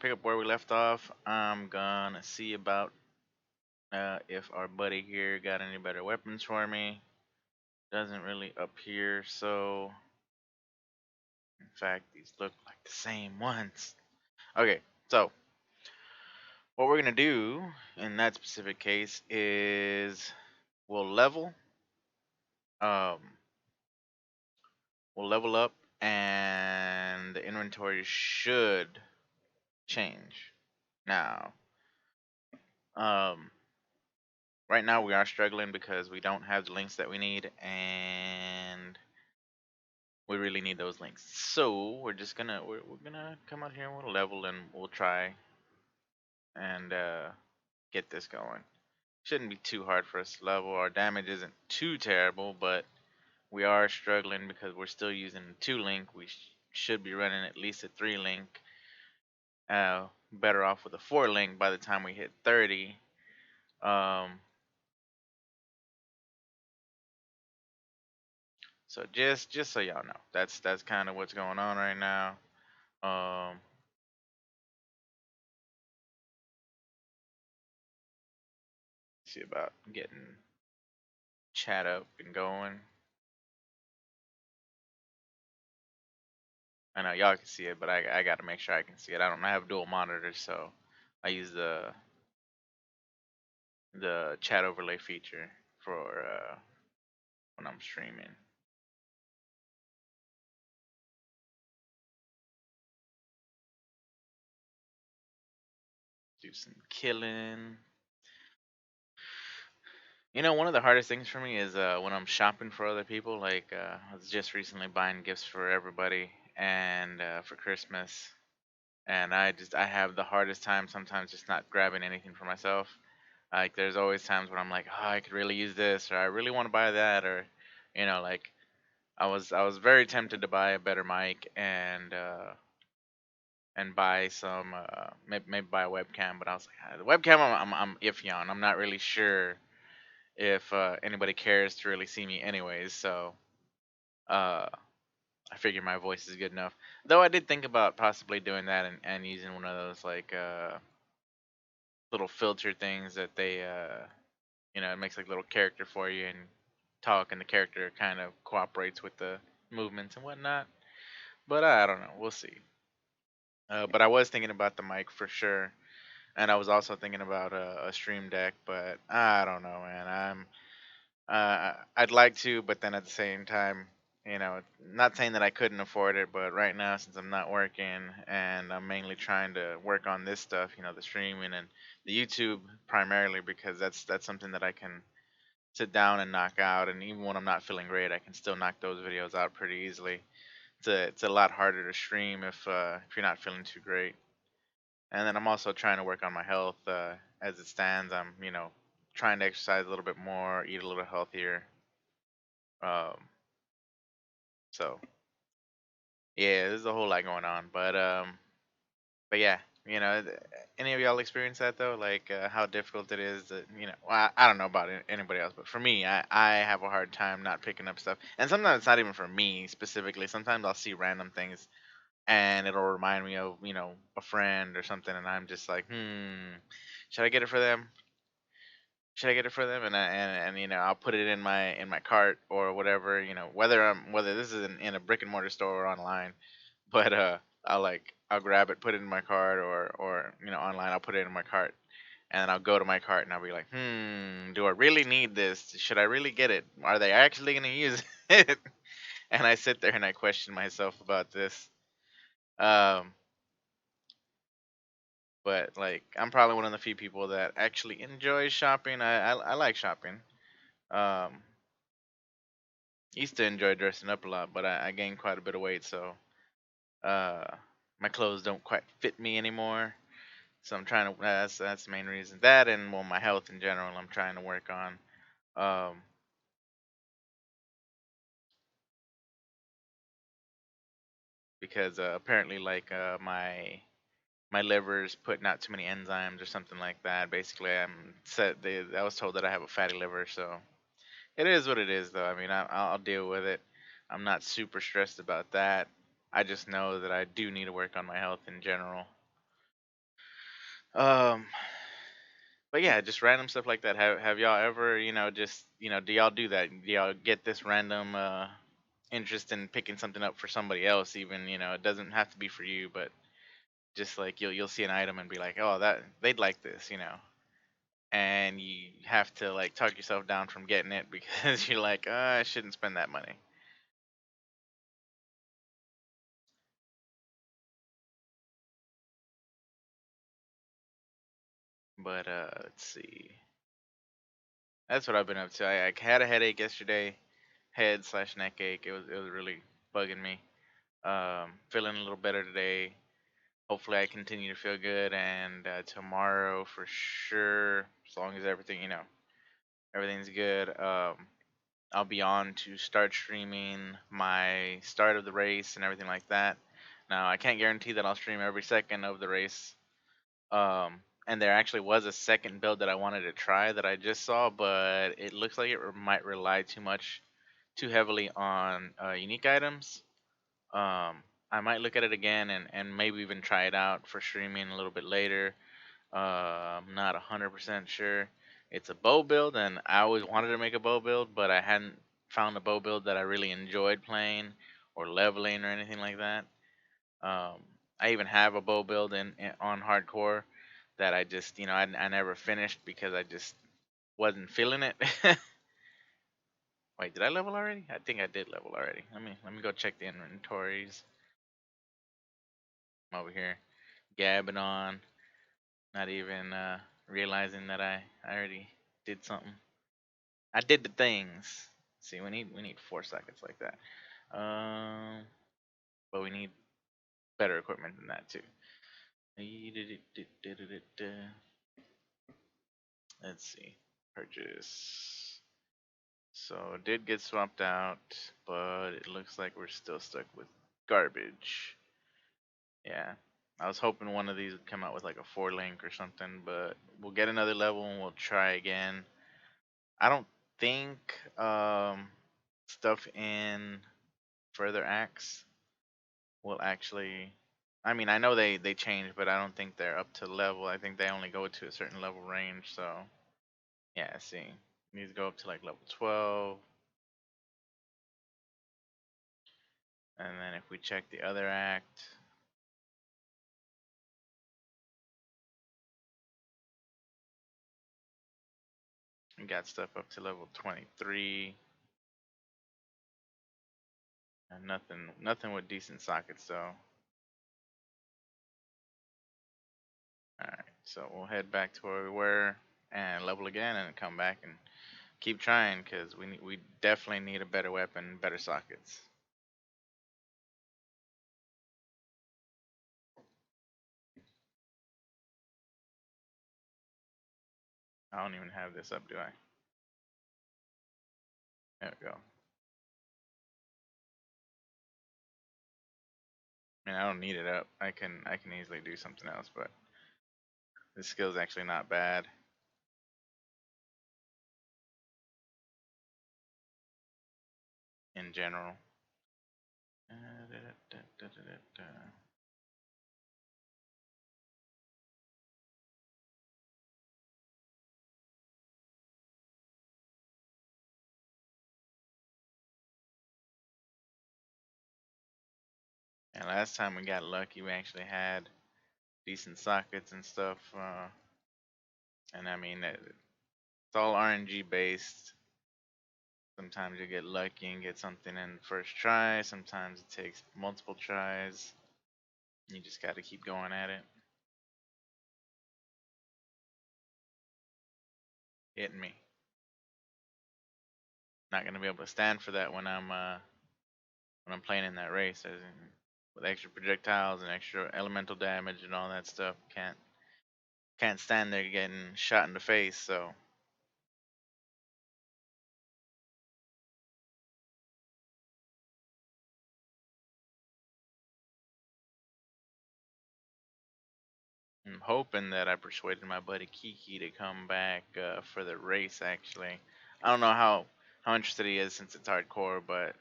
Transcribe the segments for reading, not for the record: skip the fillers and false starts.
pick up where we left off. I'm gonna see about if our buddy here got any better weapons for me. Doesn't really appear so. In fact, these look like the same ones. Okay, so what we're gonna do in that specific case is we'll level, um, we'll level up, and the inventory should change. Now, um, right now we are struggling because we don't have the links that we need, and we really need those links. So we're gonna come out here and we'll level and we'll try and get this going. Shouldn't be too hard for us to level. Our damage isn't too terrible, but we are struggling because we're still using a 2 link. We should be running at least a 3 link. Better off with a 4 link by the time we hit 30. So just so y'all know, that's kind of what's going on right now. Um, see about getting chat up and going. I know y'all can see it, but I got to make sure I can see it. I have dual monitors, so I use the chat overlay feature for when I'm streaming. Do some killing. You know, one of the hardest things for me is when I'm shopping for other people. Like I was just recently buying gifts for everybody and for Christmas, and I have the hardest time sometimes just not grabbing anything for myself. Like there's always times when I'm like, oh, I could really use this, or I really want to buy that, or like I was very tempted to buy a better mic and buy some maybe buy a webcam, but I was like, the webcam I'm iffy on. I'm not really sure if anybody cares to really see me anyways, so uh, I figure my voice is good enough. Though I did think about possibly doing that and using one of those like little filter things that they it makes like a little character for you and talk, and the character kind of cooperates with the movements and whatnot. But I don't know. We'll see. But I was thinking about the mic for sure, and I was also thinking about a stream deck. But I don't know, man. I'd like to, but then at the same time, not saying that I couldn't afford it, but right now since I'm not working and I'm mainly trying to work on this stuff, the streaming and the YouTube primarily, because that's something that I can sit down and knock out, and even when I'm not feeling great, I can still knock those videos out pretty easily. It's a lot harder to stream if you're not feeling too great. And then I'm also trying to work on my health as it stands. I'm trying to exercise a little bit more, eat a little healthier. Um, so yeah, there's a whole lot going on. But yeah, any of y'all experience that though? Like how difficult it is to, well, I don't know about anybody else, but for me, I have a hard time not picking up stuff. And sometimes it's not even for me specifically. Sometimes I'll see random things and it'll remind me of, a friend or something, and I'm just like, should I get it for them? Should I get it for them? And I'll put it in my cart or whatever, whether this is in a brick and mortar store or online. But I'll grab it, put it in my cart, or online I'll put it in my cart, and then I'll go to my cart and I'll be like, do I really need this? Should I really get it? Are they actually gonna use it? And I sit there and I question myself about this. Um, but like I'm probably one of the few people that actually enjoys shopping. I like shopping. Um, used to enjoy dressing up a lot, but I gained quite a bit of weight, so uh, my clothes don't quite fit me anymore. So I'm trying to. That's the main reason. That and well, my health in general, I'm trying to work on. Um, because apparently, like my liver's putting out too many enzymes or something like that. Basically, I was told that I have a fatty liver, so it is what it is, though. I mean, I'll deal with it. I'm not super stressed about that. I just know that I do need to work on my health in general. Um, but yeah, just random stuff like that. Have y'all ever, just do y'all do that? Do y'all get this random interest in picking something up for somebody else? Even it doesn't have to be for you, but just like you'll see an item and be like, oh, that they'd like this, and you have to like talk yourself down from getting it because you're like, I shouldn't spend that money. But let's see. That's what I've been up to. I had a headache yesterday, head/neck ache. It was really bugging me. Feeling a little better today. Hopefully, I continue to feel good, and tomorrow for sure, as long as everything's good. I'll be on to start streaming my start of the race and everything like that. Now, I can't guarantee that I'll stream every second of the race. And there actually was a second build that I wanted to try that I just saw, but it looks like it might rely too heavily on unique items. I might look at it again and maybe even try it out for streaming a little bit later. I'm not 100% sure. It's a bow build, and I always wanted to make a bow build, but I hadn't found a bow build that I really enjoyed playing or leveling or anything like that. Um, I even have a bow build on hardcore that I just, I never finished because I just wasn't feeling it. Wait, did I level already? I think I did level already. Let me go check the inventories. I'm over here gabbing on, not even realizing that I already did something. I did the things. See, we need 4 sockets like that. But we need better equipment than that too. Let's see. Purchase. So it did get swapped out, but it looks like we're still stuck with garbage. Yeah. I was hoping one of these would come out with like a 4 link or something, but we'll get another level and we'll try again. I don't think stuff in further acts will actually. I mean, I know they change, but I don't think they're up to level. I think they only go to a certain level range. So yeah, see, needs to go up to like level 12, and then if we check the other act, we got stuff up to level 23, and nothing with decent sockets though. All right, so we'll head back to where we were and level again, and come back and keep trying because we definitely need a better weapon, better sockets. I don't even have this up, do I? There we go. I mean, I don't need it up. I can easily do something else, but this skill's actually not bad in general. And last time we got lucky, we actually had decent sockets and stuff. And I mean, it's all RNG based. Sometimes you get lucky and get something in the first try. Sometimes it takes multiple tries. You just got to keep going at it. Hitting me. Not gonna be able to stand for that when I'm playing in that race. As in, with extra projectiles and extra elemental damage and all that stuff, can't stand there getting shot in the face. So I'm hoping that I persuaded my buddy Kiki to come back for the race. Actually, I don't know how interested he is since it's hardcore, but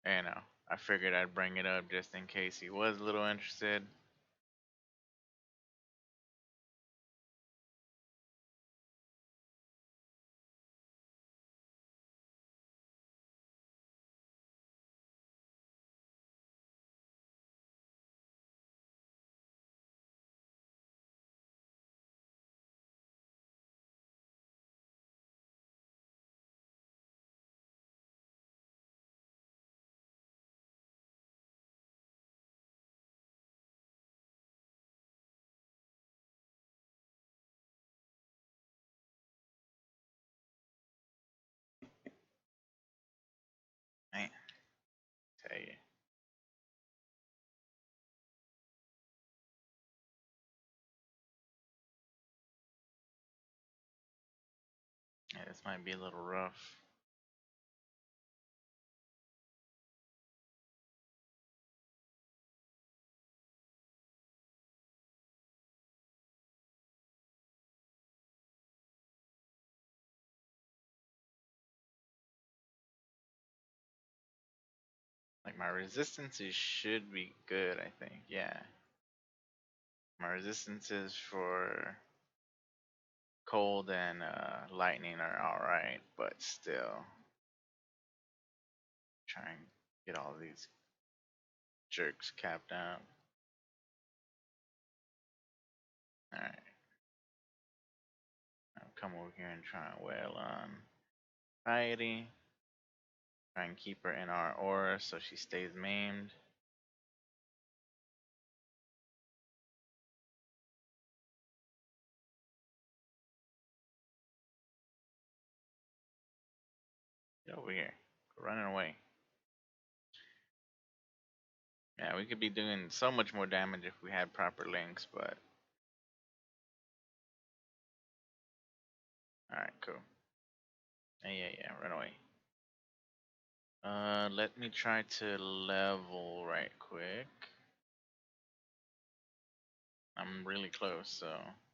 you know, I figured I'd bring it up just in case he was a little interested. This might be a little rough. Like my resistances should be good, I think. Yeah. My resistances for cold and lightning are alright, but still try and get all these jerks capped out. Alright. I'll come over here and try and wail on Piety. Try and keep her in our aura so she stays maimed. Get over here. Go running away. Yeah, we could be doing so much more damage if we had proper links, but alright, cool. Yeah, run away. Let me try to level right quick. I'm really close, so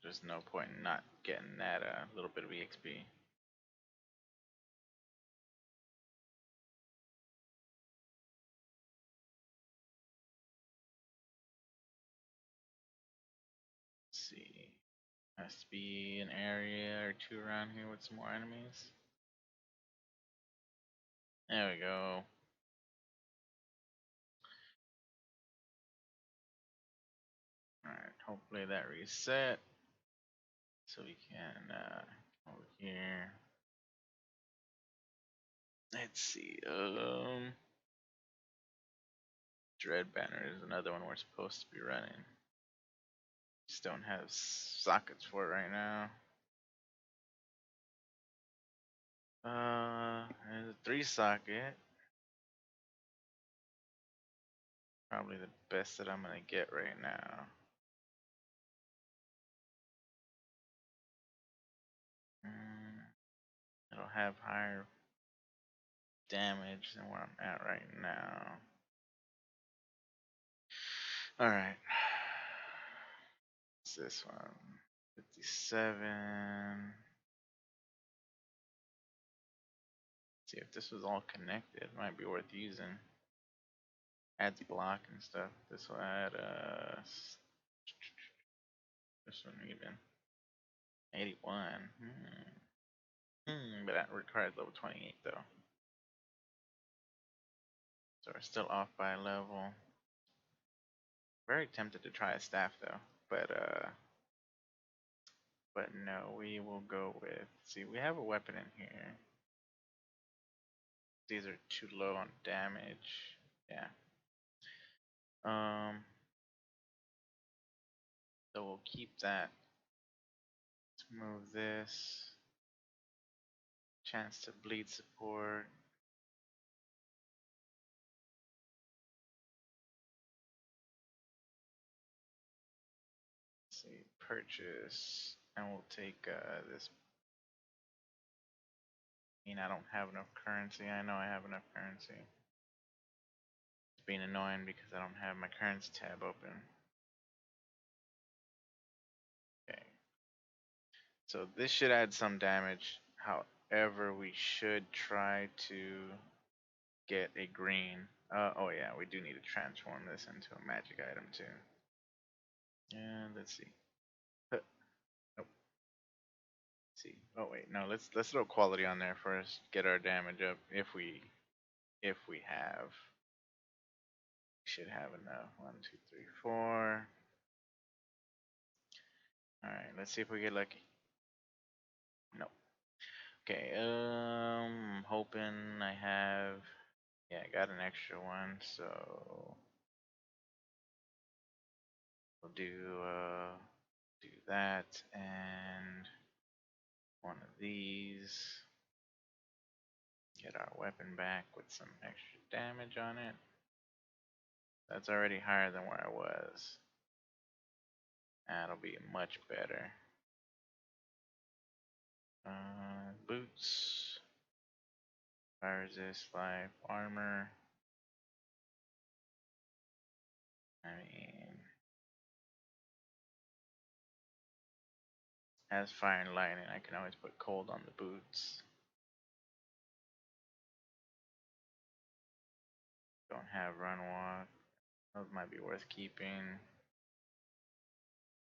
there's no point in not getting that little bit of EXP. Let's see. Has to be an area or two around here with some more enemies. There we go. Alright, hopefully that reset. So we can over here. Let's see. Dread Banner is another one we're supposed to be running. Just don't have sockets for it right now. There's a 3-socket. Probably the best that I'm gonna get right now. It'll have higher damage than where I'm at right now. Alright. What's this one? 57. See if this was all connected. It might be worth using. Adds block and stuff. This will add this one even 81. But that requires level 28 though. So we're still off by a level. Very tempted to try a staff though, but no, we will go with. See, we have a weapon in here. These are too low on damage. Yeah. So we'll keep that. Let's move this. Chance to bleed support. Let's see, purchase, and we'll take this. I mean, I don't have enough currency. I know I have enough currency. It's being annoying because I don't have my currency tab open. Okay. So this should add some damage. However, we should try to get a green. Oh yeah, we do need to transform this into a magic item too. And let's see. Nope. Let's see. Oh wait, no. Let's throw quality on there first. Get our damage up if we have. We should have enough. 1, 2, 3, 4. All right. Let's see if we get lucky. Nope. Okay. I'm hoping I have. Yeah, I got an extra one, so we'll do that and one of these. Get our weapon back with some extra damage on it. That's already higher than where I was. That'll be much better. Boots, fire resist, life, armor. I mean, has fire and lightning. I can always put cold on the boots. Don't have run walk. Those might be worth keeping.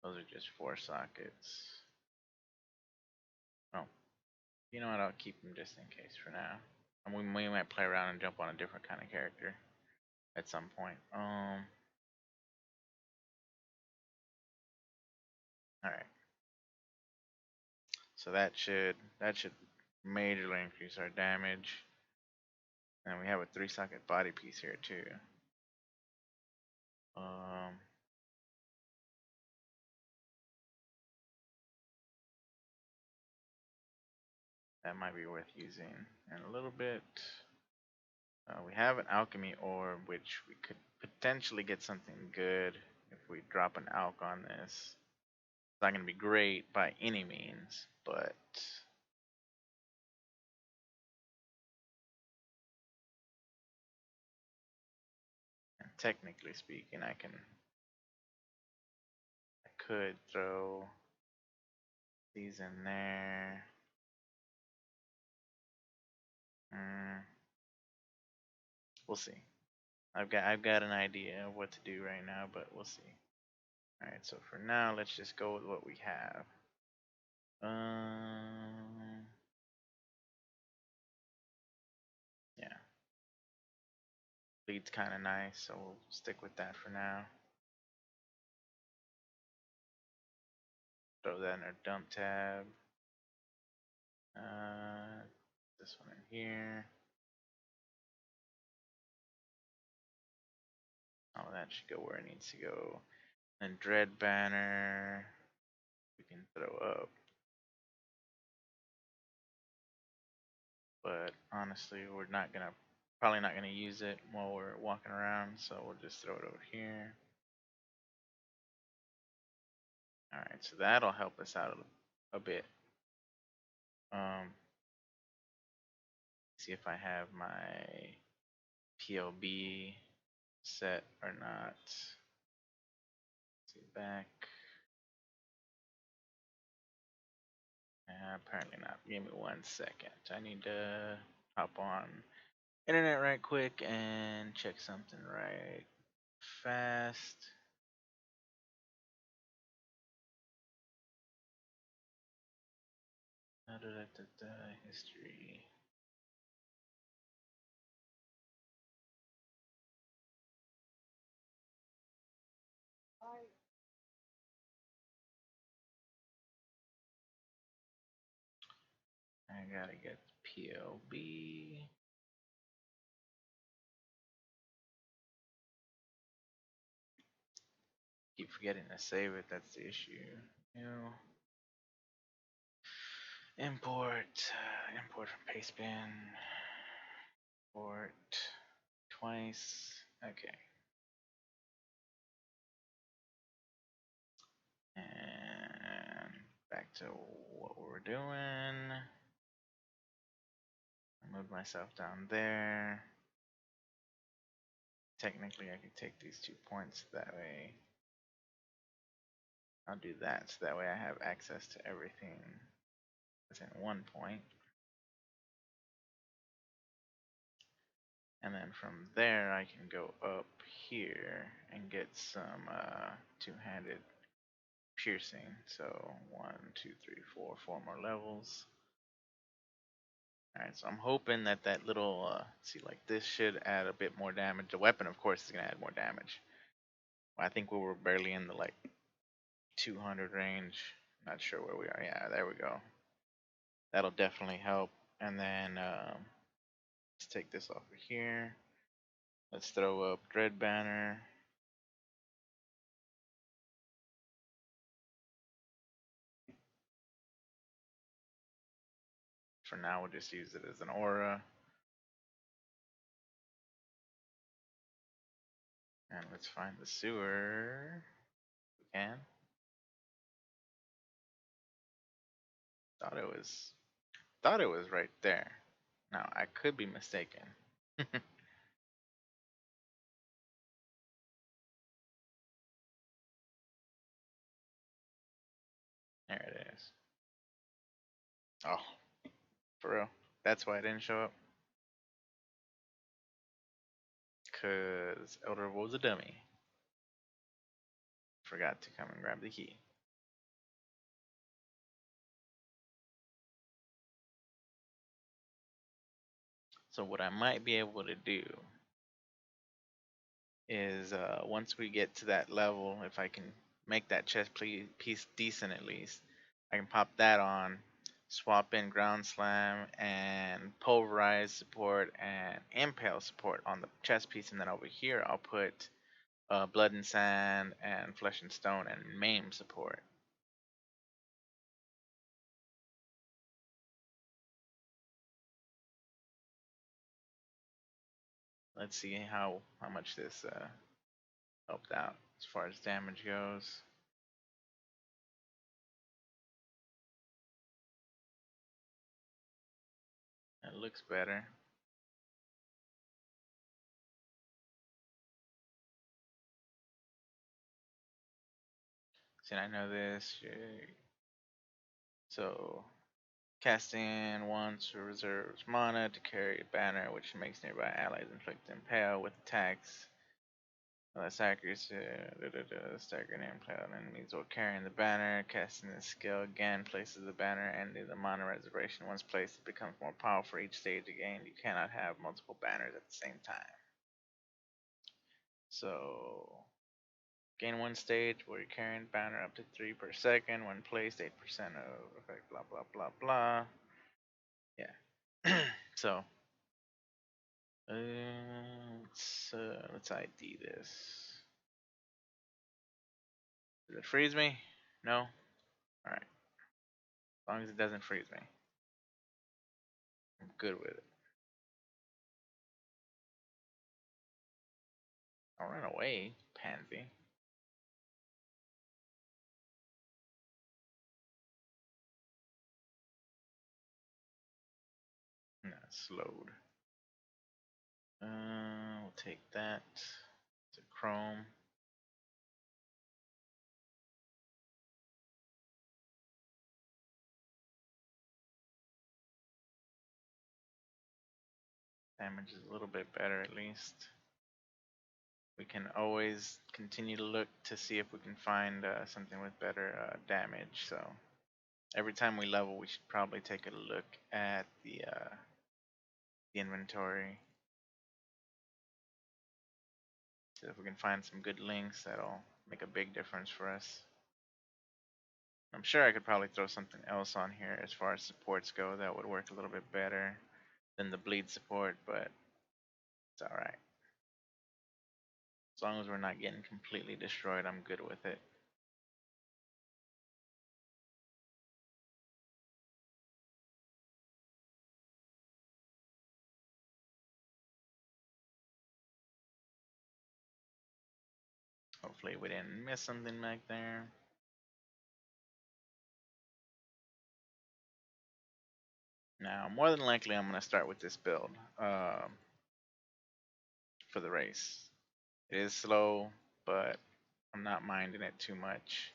Those are just 4 sockets. Oh, you know what? I'll keep them just in case for now. And we might play around and jump on a different kind of character at some point. All right. So that should majorly increase our damage. And we have a 3-socket body piece here too. Um, that might be worth using. And a little bit. We have an alchemy orb, which we could potentially get something good if we drop an alch on this. It's not going to be great by any means, but technically speaking, I could throw these in there. We'll see. I've got an idea of what to do right now, but we'll see. All right, so for now, let's just go with what we have. Yeah, lead's kind of nice, so we'll stick with that for now. Throw that in our dump tab. This one in here. Oh, that should go where it needs to go. And Dread Banner, we can throw up. But honestly, we're probably not gonna use it while we're walking around, so we'll just throw it over here. All right, so that'll help us out a bit. See if I have my PLB set or not. See back. Apparently not. Give me 1 second. I need to hop on internet right quick and check something right fast. History. I gotta get PLB. Keep forgetting to save it, that's the issue. New. Import from Pastebin. Import twice. Okay. And back to what we're doing. I moved myself down there. Technically, I could take these 2 points that way. I'll do that so that way I have access to everything within 1 point. And then from there, I can go up here and get some 2-handed piercing. So 1, 2, 3, 4 more levels. Alright, so I'm hoping that little, see, like this should add a bit more damage. The weapon, of course, is going to add more damage. I think we were barely in the, like, 200 range. Not sure where we are. Yeah, there we go. That'll definitely help. And then, let's take this off of here. Let's throw up Dread Banner. For now, we'll just use it as an aura. And let's find the sewer. We can. Thought it was thought it was right there. Now I could be mistaken. There it is. Oh, for real. That's why it didn't show up. Cause Elder was a dummy. Forgot to come and grab the key. So what I might be able to do is once we get to that level, if I can make that chest piece decent at least, I can pop that on, swap in ground slam and pulverize support and impale support on the chest piece, and then over here I'll put blood and sand and flesh and stone and maim support. Let's see how much this helped out as far as damage goes. It looks better. See, I know this. So, casting once reserves mana to carry a banner, which makes nearby allies inflict impale with attacks. Less accuracy, staggering impale enemies while carrying the banner. Casting this skill again places the banner and the mana reservation. Once placed, it becomes more powerful for each stage again. You cannot have multiple banners at the same time. So, gain one stage where you're carrying banner up to 3 per second. When placed, 8% of effect, blah, blah, blah, blah. Yeah. So, let's ID this. Does it freeze me? No? Alright. As long as it doesn't freeze me, I'm good with it. I'll run away, pansy. No, slowed. We'll take that. It's a chrome. Damage is a little bit better at least. We can always continue to look to see if we can find something with better damage. So every time we level, we should probably take a look at the inventory. So if we can find some good links, that'll make a big difference for us. I'm sure I could probably throw something else on here as far as supports go that would work a little bit better than the bleed support, but it's alright. As long as we're not getting completely destroyed, I'm good with it. Hopefully we didn't miss something back there. Now, more than likely, I'm going to start with this build for the race. It is slow, but I'm not minding it too much.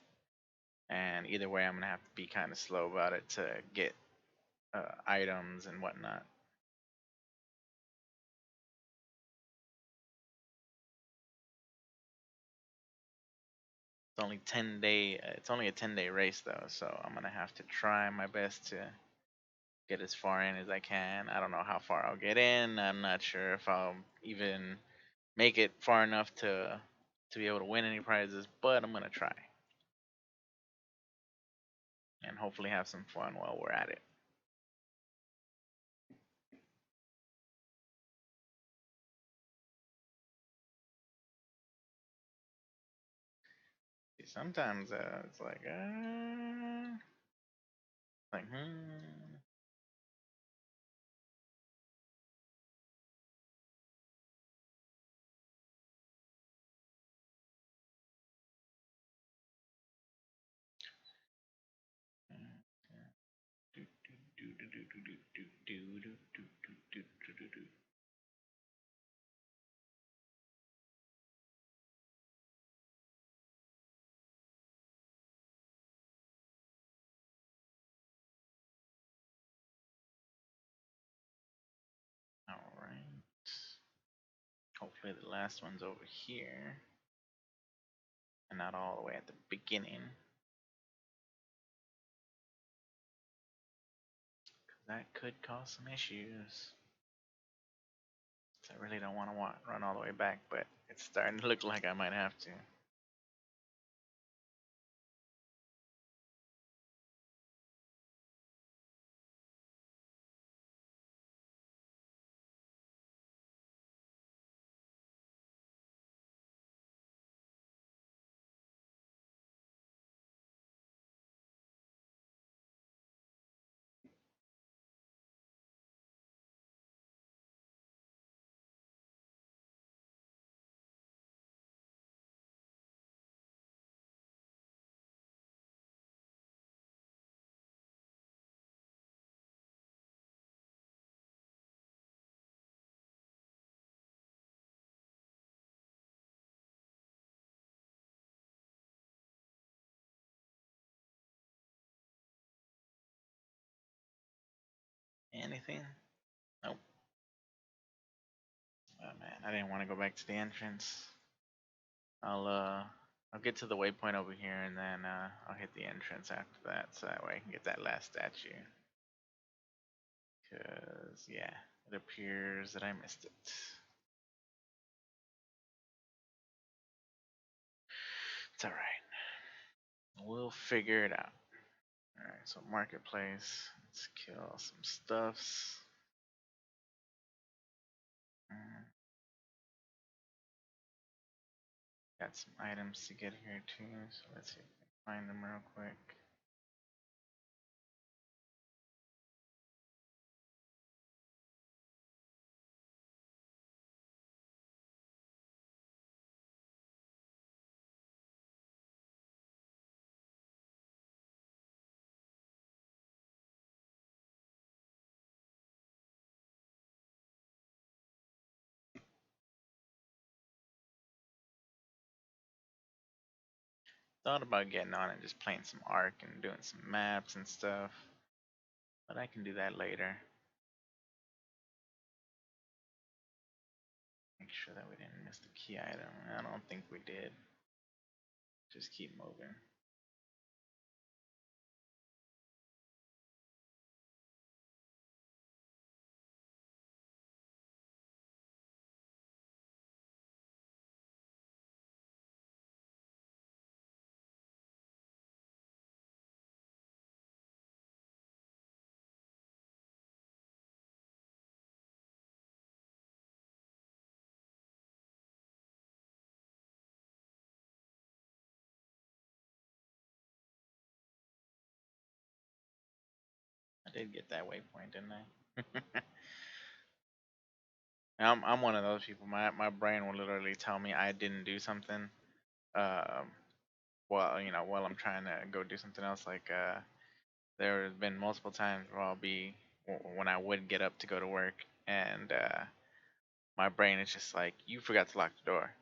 And either way, I'm going to have to be kind of slow about it to get items and whatnot. It's only 10-day. It's only a 10-day race though, so I'm gonna have to try my best to get as far in as I can. I don't know how far I'll get in. I'm not sure if I'll even make it far enough to be able to win any prizes, but I'm gonna try and hopefully have some fun while we're at it. Sometimes it's like All right. Hopefully the last one's over here and not all the way at the beginning. That could cause some issues. So I really don't want to run all the way back, but it's starting to look like I might have to. Anything? Nope. Oh man, I didn't want to go back to the entrance. I'll get to the waypoint over here and then I'll hit the entrance after that, so that way I can get that last statue. Cause yeah, it appears that I missed it. It's all right. We'll figure it out. All right, so marketplace. Let's kill some stuffs. Mm, got some items to get here too, so let's see if we can find them real quick. Thought about getting on and just playing some Ark and doing some maps and stuff, but I can do that later. Make sure that we didn't miss the key item. I don't think we did. Just keep moving. I did get that waypoint, didn't I? I'm one of those people. My brain will literally tell me I didn't do something. Um, while I'm trying to go do something else. Like there has been multiple times where when I would get up to go to work, and my brain is just like, you forgot to lock the door,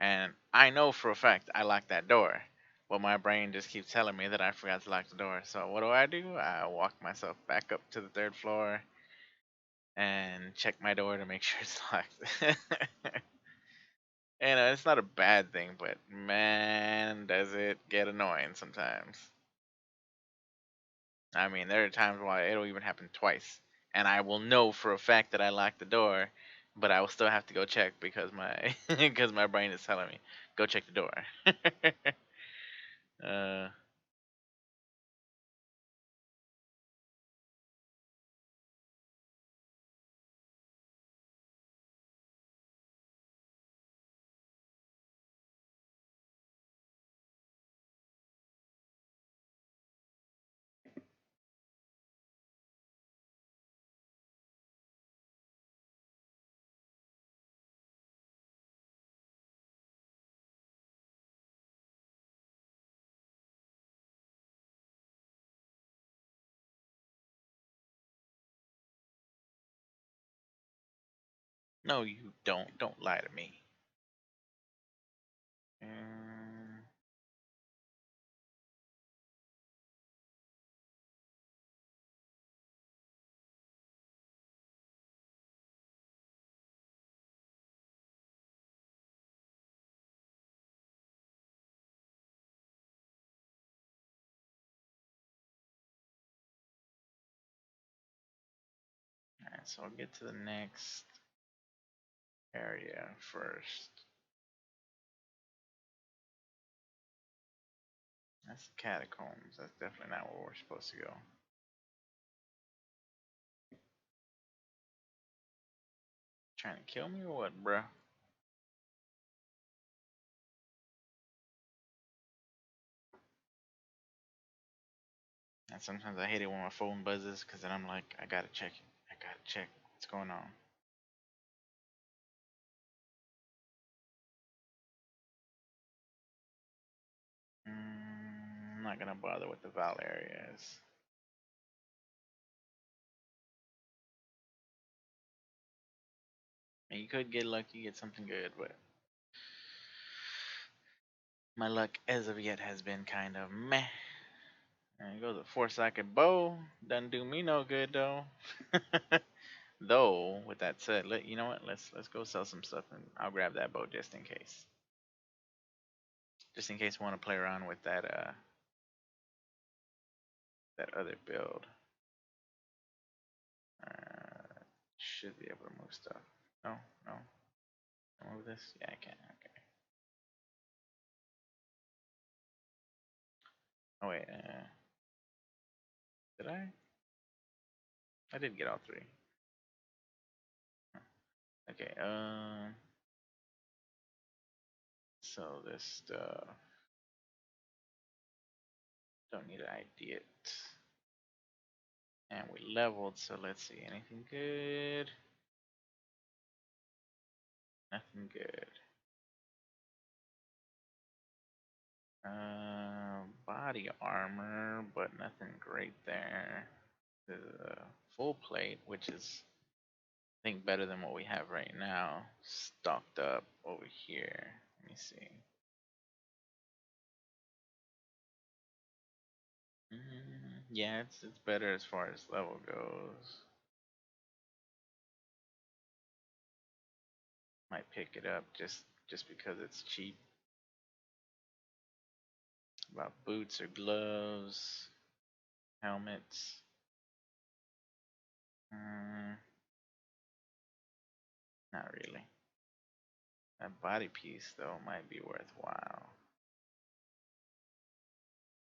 and I know for a fact I locked that door. But my brain just keeps telling me that I forgot to lock the door. So what do? I walk myself back up to the third floor and check my door to make sure it's locked. And it's not a bad thing, but man, does it get annoying sometimes. I mean, there are times why it'll even happen twice, and I will know for a fact that I locked the door, but I will still have to go check because my because my brain is telling me go check the door. uh, No, you don't. Don't lie to me. Mm, alright, so I'll get to the next area first. That's the catacombs. That's definitely not where we're supposed to go. Trying to kill me or what, bruh? And sometimes I hate it when my phone buzzes because then I'm like, I gotta check it. I gotta check what's going on. I'm not gonna bother with the Val areas. And you could get lucky, get something good, but my luck as of yet has been kind of meh. And goes a 4-socket bow. Doesn't do me no good though. Though, with that said, you know what? Let's go sell some stuff and I'll grab that bow just in case. Just in case I want to play around with that other build. Should be able to move stuff. No, no. Can I move this? Yeah, I can. Okay. Oh wait. Did I? I did get all three. Okay. So this stuff don't need to ID it. And we leveled, so let's see. Anything good? Nothing good. Body armor, but nothing great there. The full plate, which is I think better than what we have right now, stocked up over here. Let me see. Yeah, it's better as far as level goes. Might pick it up just because it's cheap. About boots or gloves, helmets. Not really. That body piece though might be worthwhile.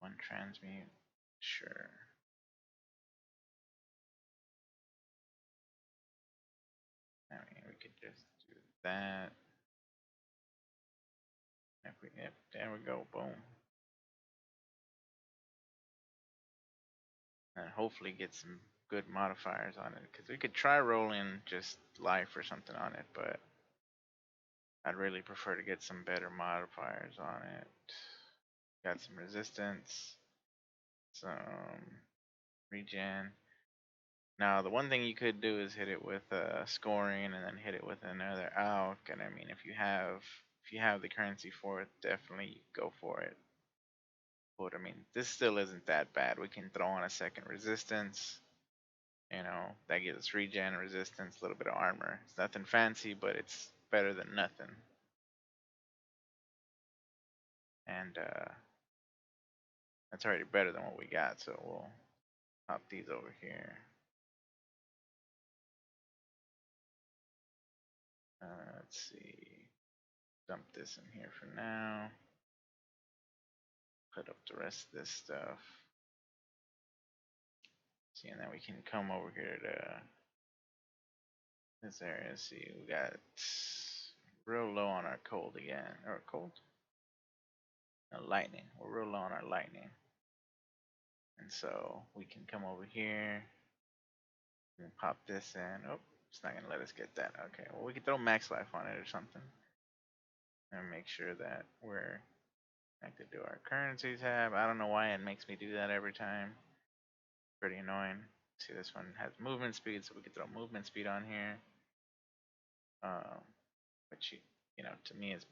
One transmute, sure. I mean, we could just do that. Yep, there we go, boom. And hopefully get some good modifiers on it, because we could try rolling just life or something on it, but I'd really prefer to get some better modifiers on it. Got some resistance, some regen. Now, the one thing you could do is hit it with scoring and then hit it with another alch. And I mean, if you have the currency for it, definitely go for it. But I mean, this still isn't that bad. We can throw on a second resistance. You know, that gives us regen, resistance, a little bit of armor. It's nothing fancy, but it's better than nothing. And that's already better than what we got. So we'll pop these over here. Let's see. Dump this in here for now. Put up the rest of this stuff. See, and then we can come over here to this area. See, we got real low on our cold again. Or cold? No, lightning. We're real low on our lightning. And so we can come over here and pop this in. Oh, it's not going to let us get that. Okay, well, we can throw max life on it or something. And make sure that we're connected to our currency tab. I don't know why it makes me do that every time. Pretty annoying. See, this one has movement speed, so we could throw movement speed on here. um, which to me is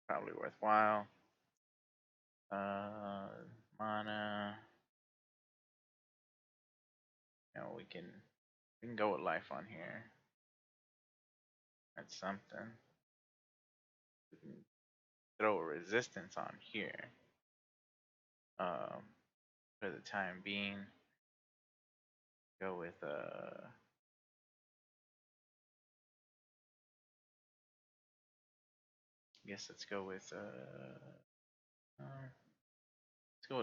probably worthwhile. Mana, we can go with life on here. That's something. We can throw a resistance on here. For the time being, go with I guess let's go with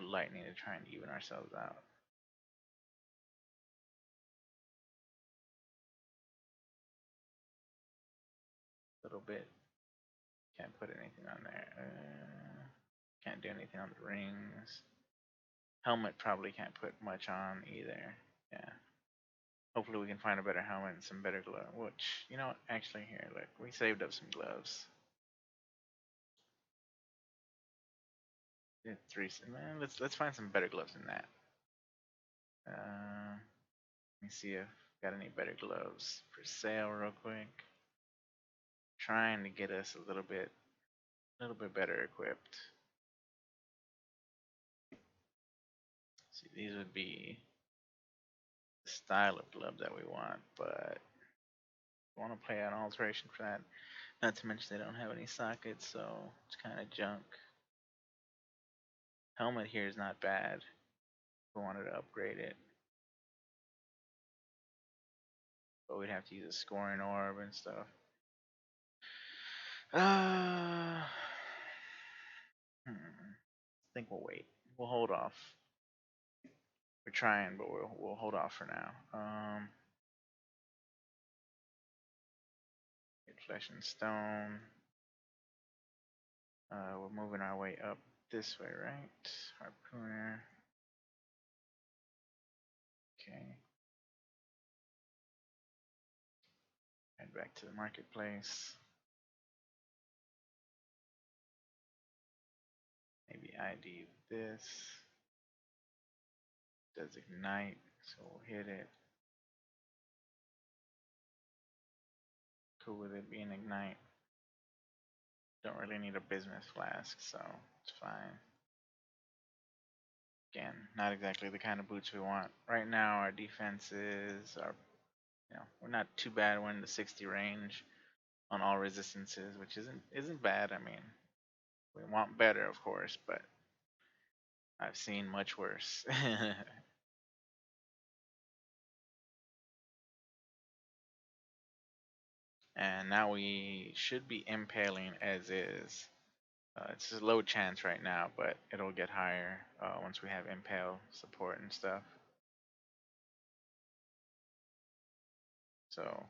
lightning to try and even ourselves out a little bit. Can't put anything on there. Can't do anything on the rings. Helmet probably can't put much on either. Yeah. Hopefully we can find a better helmet and some better gloves. Which, actually here, look, we saved up some gloves. Did three. Man, let's find some better gloves than that. Let me see if got any better gloves for sale real quick. Trying to get us a little bit better equipped. See, these would be the style of glove that we want, but we want to play an alteration for that. Not to mention they don't have any sockets, so it's kind of junk. Helmet here is not bad. If we wanted to upgrade it, but we'd have to use a scoring orb and stuff. I think we'll wait. We'll hold off. We're trying, but we'll hold off for now. Get flesh and stone. We're moving our way up this way, right? Harpooner. Okay. Head back to the marketplace. Maybe ID this. Does ignite, so we'll hit it. Cool with it being ignite. Don't really need a bismuth flask, so it's fine. Again, not exactly the kind of boots we want. Right now our defenses are, we're not too bad. We're in the 60 range on all resistances, which isn't bad. I mean, we want better, of course, but I've seen much worse. And now we should be impaling as is. It's a low chance right now, but it'll get higher once we have impale support and stuff. So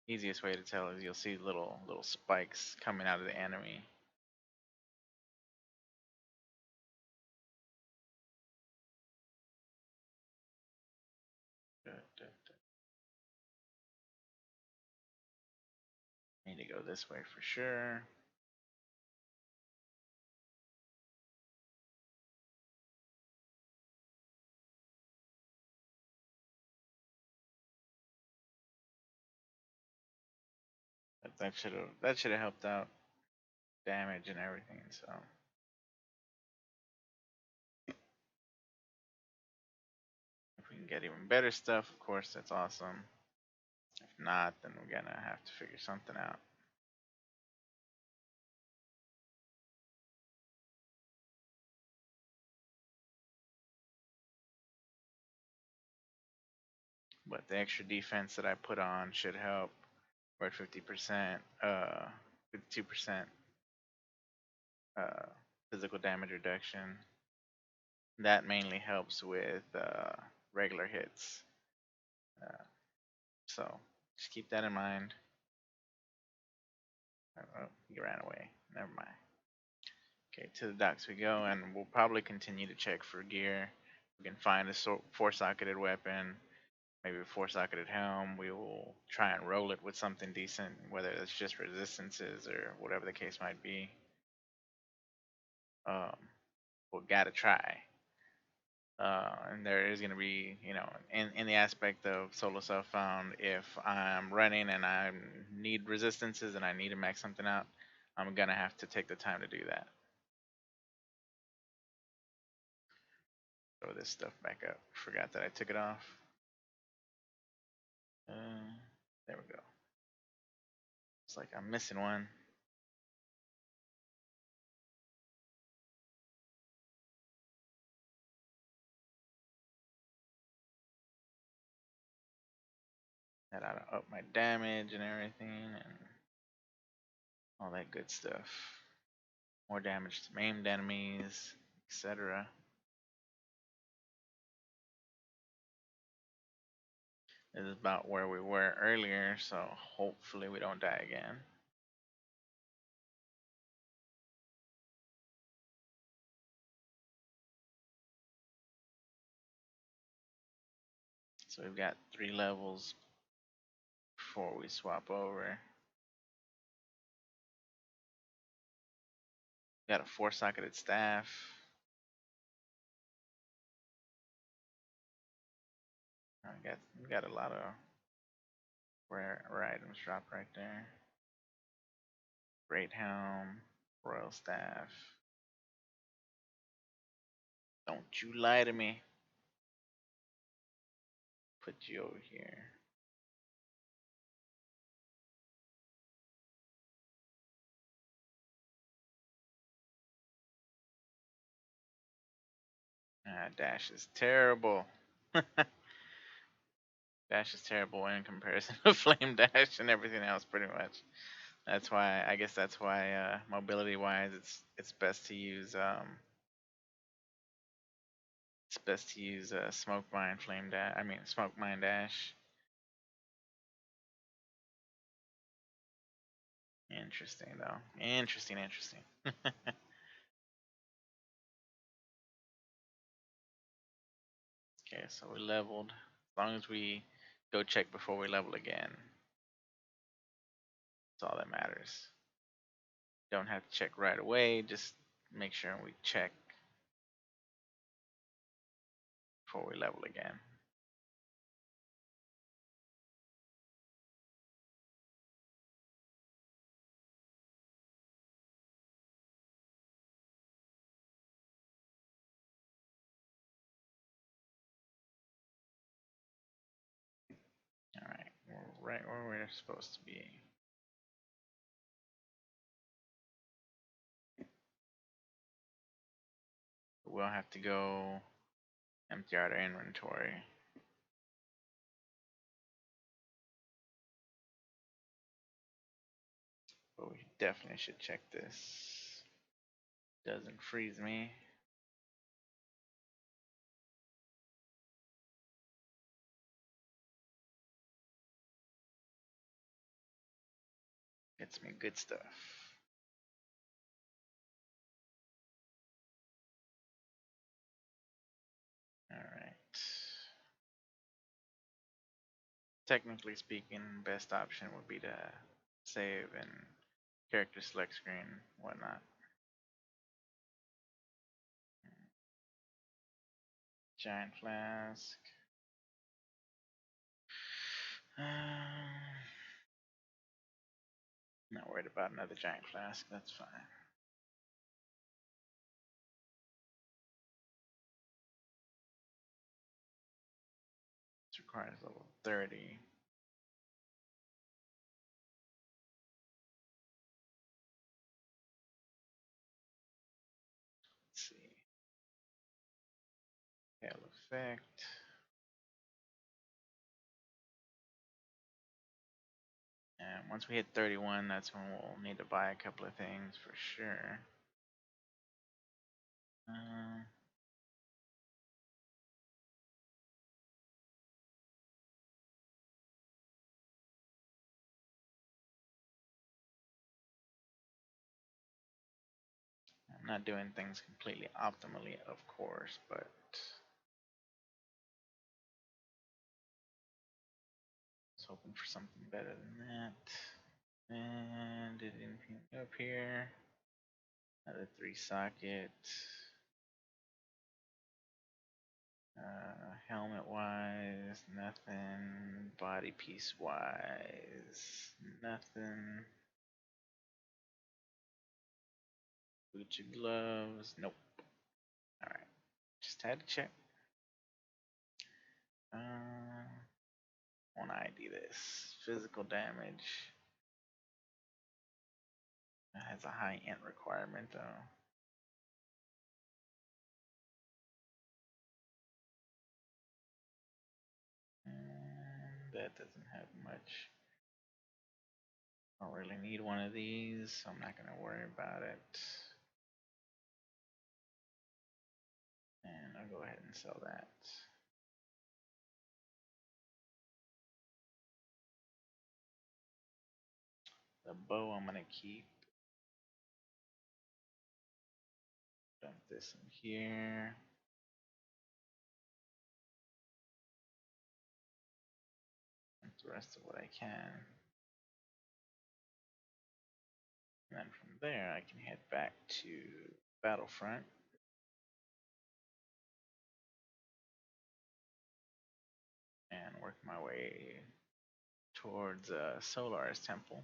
easiest way to tell is you'll see little spikes coming out of the enemy. Need to go this way for sure. That should have helped out damage and everything. So if we can get even better stuff, of course, that's awesome. If not, then we're gonna have to figure something out. But the extra defense that I put on should help. We're at 50%, 52% physical damage reduction. That mainly helps with regular hits. So just keep that in mind. Oh, he ran away. Never mind. Okay, to the docks we go, and we'll probably continue to check for gear. We can find a four-socketed weapon, maybe a four-socketed helm. We will try and roll it with something decent, whether it's just resistances or whatever the case might be. We gotta try. And there is going to be, you know, in the aspect of solo self found, if I'm running and I need resistances and I need to max something out, I'm going to have to take the time to do that. Throw this stuff back up. Forgot that I took it off. Uh, there we go. It's like I'm missing one. That ought to up my damage and everything and all that good stuff. More damage to maimed enemies, etc. This is about where we were earlier, so hopefully we don't die again. So we've got 3 levels before we swap over. Got a 4-socketed staff. We got a lot of rare items dropped right there. Great helm, royal staff. Don't you lie to me. Put you over here. Ah, dash is terrible. Dash is terrible in comparison to Flame Dash and everything else, pretty much. That's why I guess that's why mobility wise, it's best to use Smoke Mine Flame Dash. I mean Smoke Mine Dash. Interesting though. Interesting. Okay, so we leveled. As long as we go check before we level again, that's all that matters. Don't have to check right away. Just make sure we check before we level again. All right, we're right where we're supposed to be. We'll have to go empty out our inventory. But we definitely should check this. Doesn't freeze me. Gets me good stuff. Alright. Technically speaking, best option would be to save and character select screen, whatnot. Giant flask. Not worried about another giant flask, that's fine. This requires level 30. Let's see. Hail effect. And once we hit 31, that's when we'll need to buy a couple of things for sure. I'm not doing things completely optimally, of course, but I was hoping for something better than that. And did anything up here? Another 3-socket. Helmet wise, nothing. Body piece wise, nothing. Boots and gloves, nope. Alright, just had to check. Want to ID this. Physical damage. It has a high int requirement though. And that doesn't have much. I don't really need one of these, so I'm not going to worry about it. And I'll go ahead and sell that. The bow I'm going to keep. Dump this in here. Dump the rest of what I can. And then from there, I can head back to Battlefront. And work my way towards Solar's temple.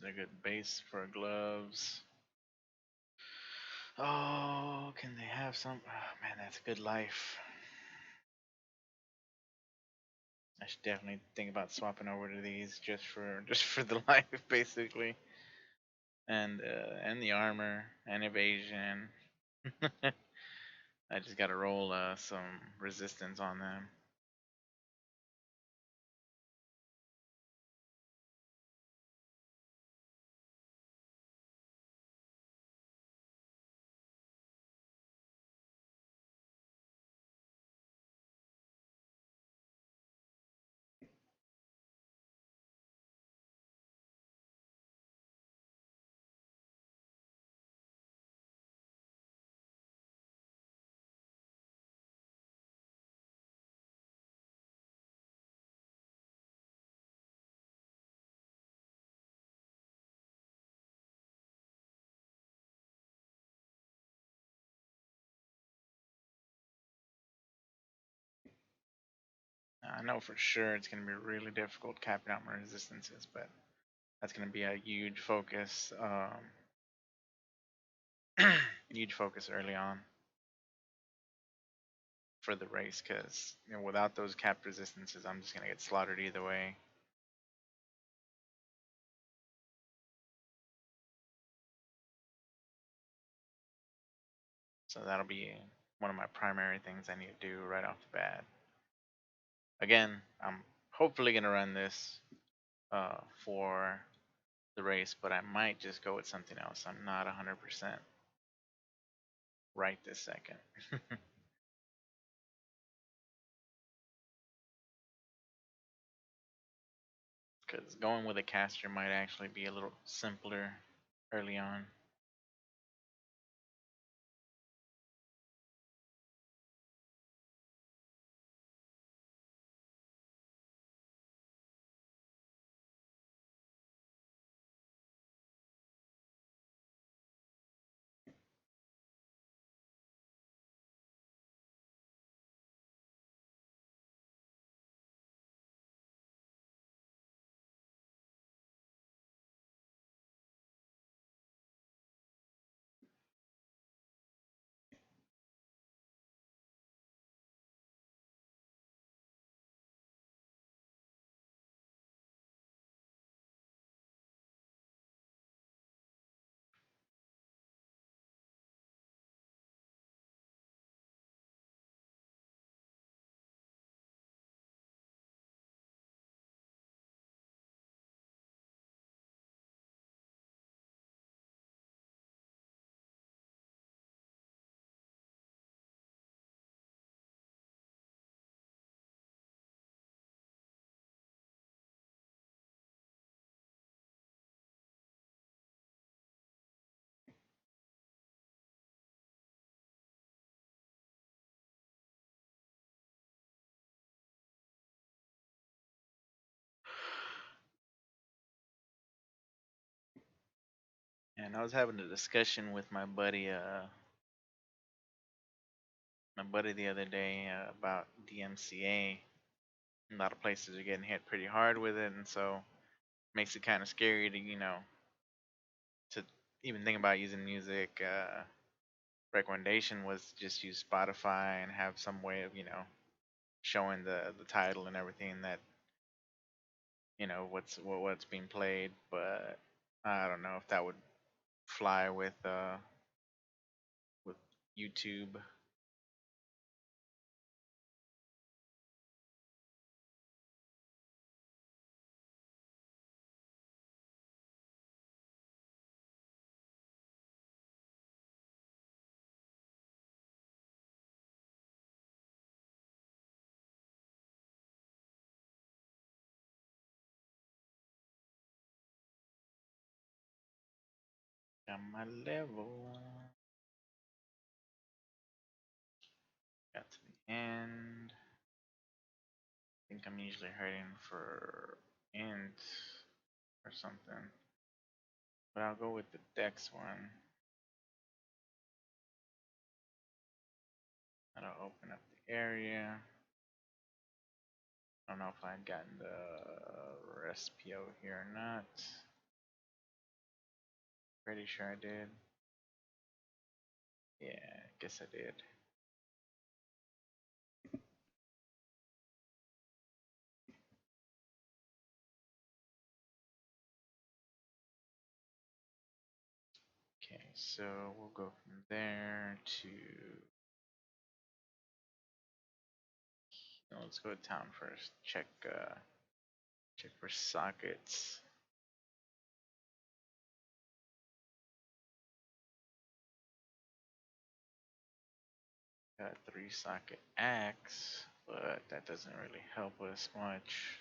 They're good base for gloves. Oh, can they have some? Oh, man, that's a good life. I should definitely think about swapping over to these just for the life, basically, and the armor and evasion. I just gotta roll some resistance on them. I know for sure it's gonna be really difficult capping out my resistances, but that's gonna be a huge focus, huge focus early on for the race, because without those capped resistances, I'm just gonna get slaughtered either way. So that'll be one of my primary things I need to do right off the bat. Again, I'm hopefully gonna run this for the race, but I might just go with something else. I'm not 100% right this second. Because going with a caster might actually be a little simpler early on. And I was having a discussion with my buddy the other day about DMCA. A lot of places are getting hit pretty hard with it, and so it makes it kind of scary to to even think about using music. Recommendation was just use Spotify and have some way of showing the title and everything that what's being played, but I don't know if that would fly with YouTube. Got my level. Got to the end. I think I'm usually hurting for int or something, but I'll go with the dex one. That'll open up the area. I don't know if I've gotten the recipe over here or not. Pretty sure I did. Yeah, I guess I did. Okay, so we'll go from there to let's go to town first. Check for sockets. Got a 3-socket axe, but that doesn't really help us much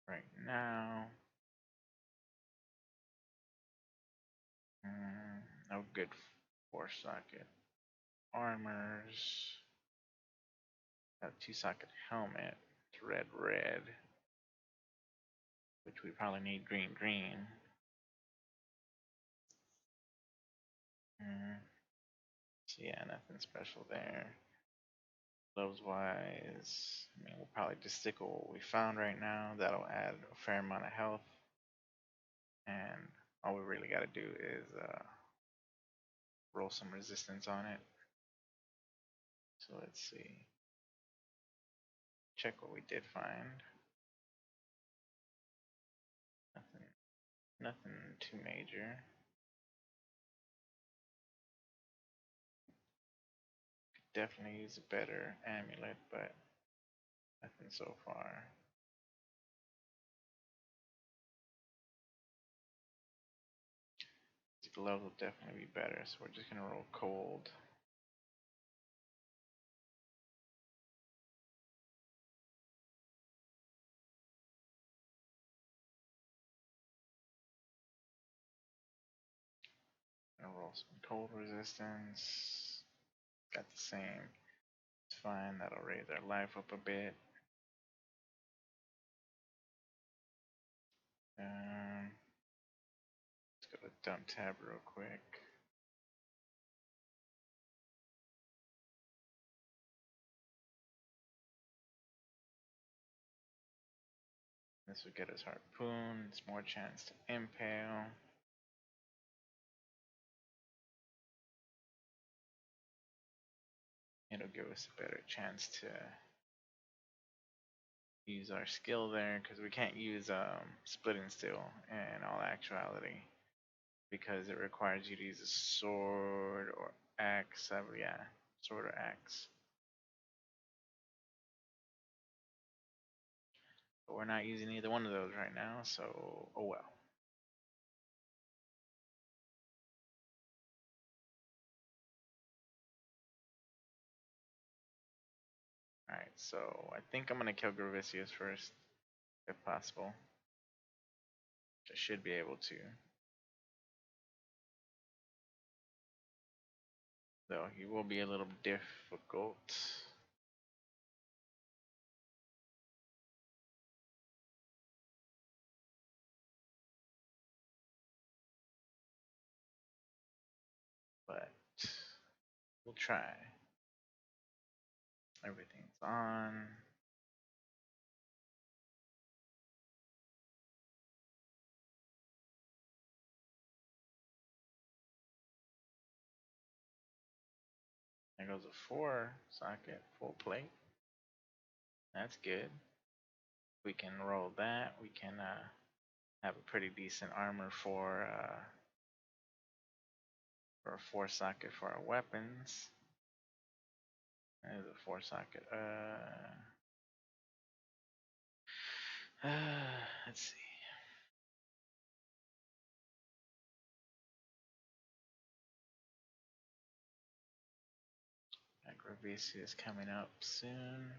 right now. No good 4-socket armors. Got a 2-socket helmet. It's red, which we probably need green. So yeah, nothing special there. Gloves wise, I mean, we'll probably just stick with what we found right now. That'll add a fair amount of health. And all we really got to do is roll some resistance on it. So let's see. Check what we did find. Nothing too major. Could definitely use a better amulet, but nothing so far. The gloves will definitely be better, so we're just gonna roll cold. Gonna roll some cold resistance. Got the same. It's fine. That'll raise our life up a bit. Let's go to dump tab real quick. This will get us harpoon. It's more chance to impale. It'll give us a better chance to use our skill there because we can't use splitting steel in all actuality because it requires you to use a sword or axe. Yeah, sword or axe. But we're not using either one of those right now, so oh well. Alright, so I think I'm gonna kill Gravicius first, if possible. I should be able to. Though he will be a little difficult. We'll try. Everything's on. There goes a 4-socket full plate. That's good. We can roll that. We can have a pretty decent armor for a 4-socket for our weapons. There's a 4-socket. Let's see. Agravisi is coming up soon.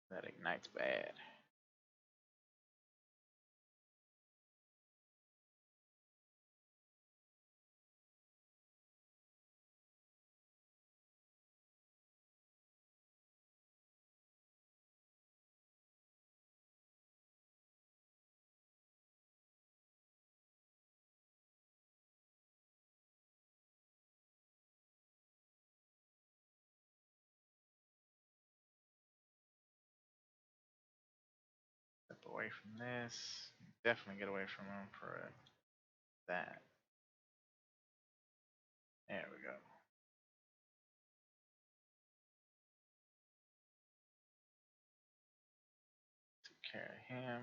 That ignites bad. Step away from this. Definitely get away from him for that. There we go. Took care of him.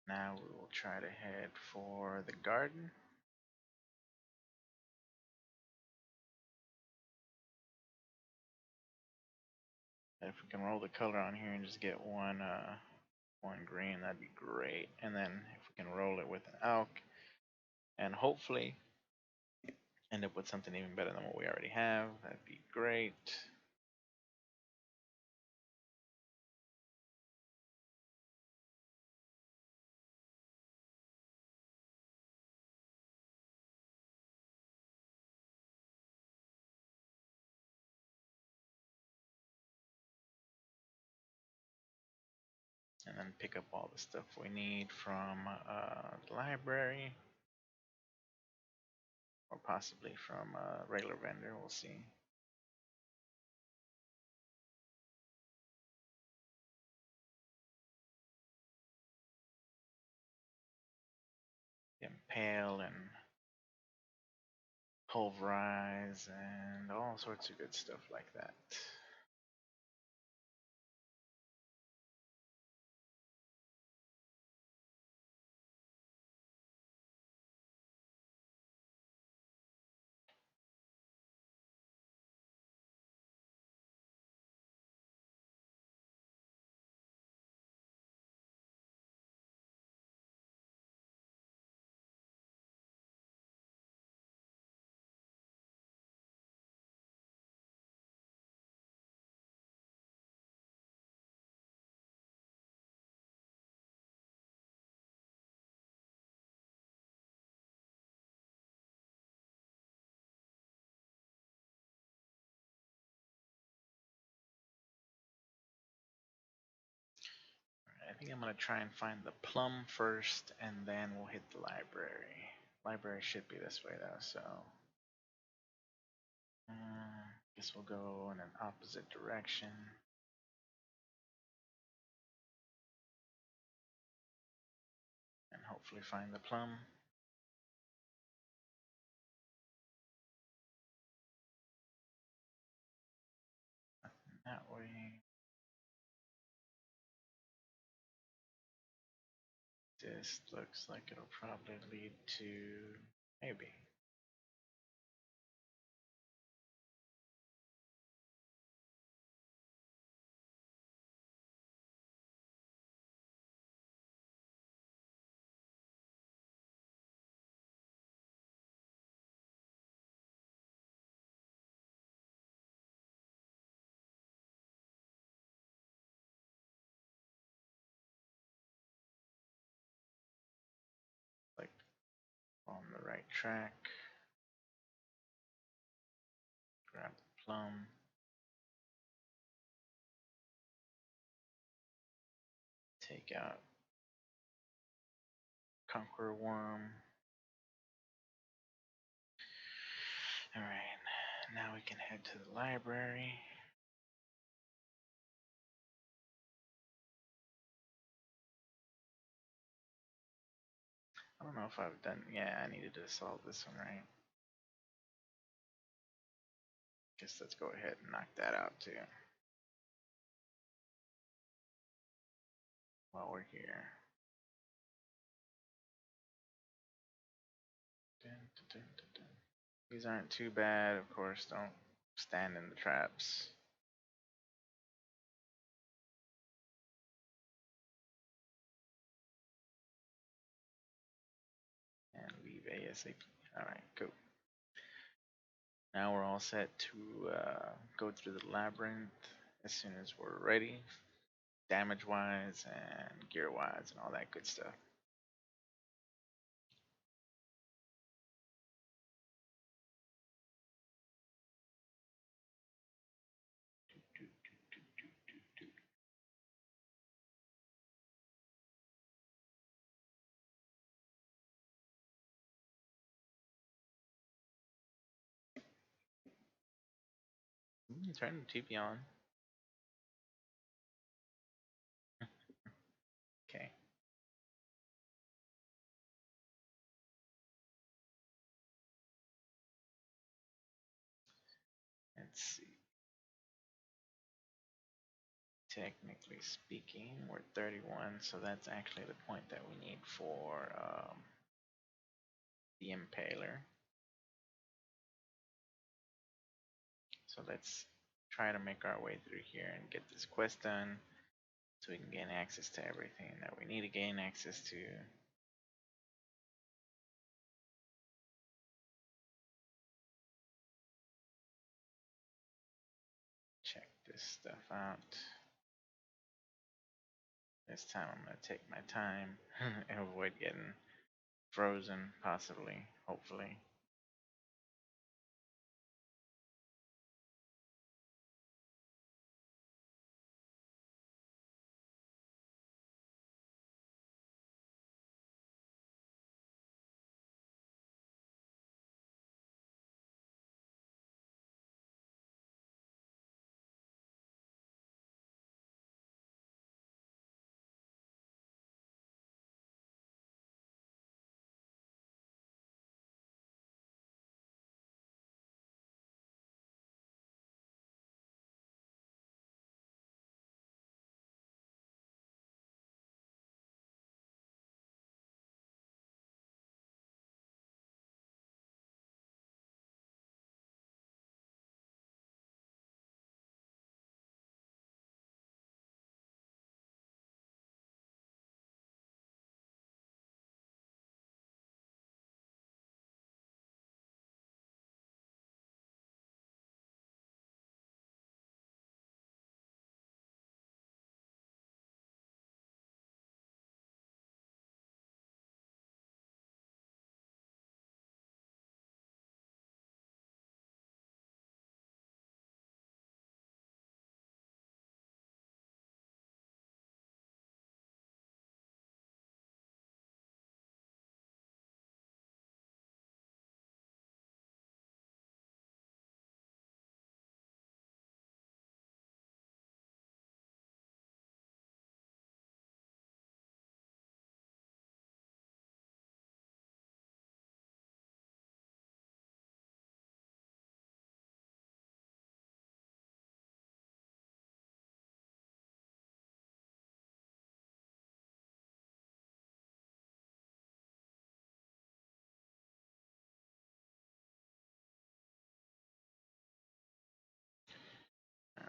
Now we will try to head for the garden. If we can roll the color on here and just get one green, that'd be great. And then if we can roll it with an elk, and hopefully end up with something even better than what we already have, that'd be great. And then pick up all the stuff we need from the library, or possibly from a regular vendor. We'll see. Impale and pulverize and all sorts of good stuff like that. I think I'm gonna try and find the plum first, and then we'll hit the library. Library should be this way though, so guess we'll go in an opposite direction. And hopefully find the plum. Nothing that way. This looks like it'll probably lead to maybe. Like on the right track. Grab the plum. Take out Conqueror Worm. Alright, now we can head to the library. I don't know if I've done. Yeah, I needed to solve this one, right? Guess let's go ahead and knock that out too. While we're here. Dun, dun, dun, dun, dun. These aren't too bad, of course. Don't stand in the traps. And leave ASAP. Alright, cool. Now we're all set to go through the labyrinth as soon as we're ready, damage wise and gear wise and all that good stuff. Turn the TV on. Okay. Let's see. Technically speaking, we're 31, so that's actually the point that we need for the Impaler. So let's try to make our way through here and get this quest done so we can gain access to everything that we need to gain access to. Check this stuff out. This time I'm going to take my time and avoid getting frozen, possibly, hopefully.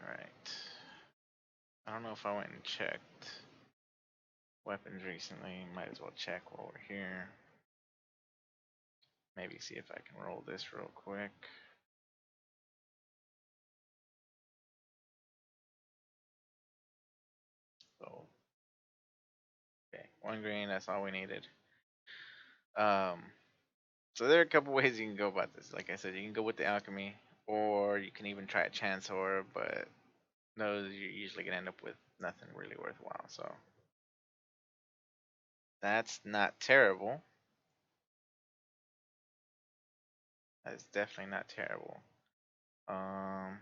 Alright. I don't know if I went and checked weapons recently. Might as well check while we're here. Maybe see if I can roll this real quick. So, okay, 1 green, that's all we needed. So there are a couple ways you can go about this. Like I said, you can go with the alchemy, or you can even try a chance orb, but those you're usually gonna end up with nothing really worthwhile. So That's not terrible. That is definitely not terrible. Um,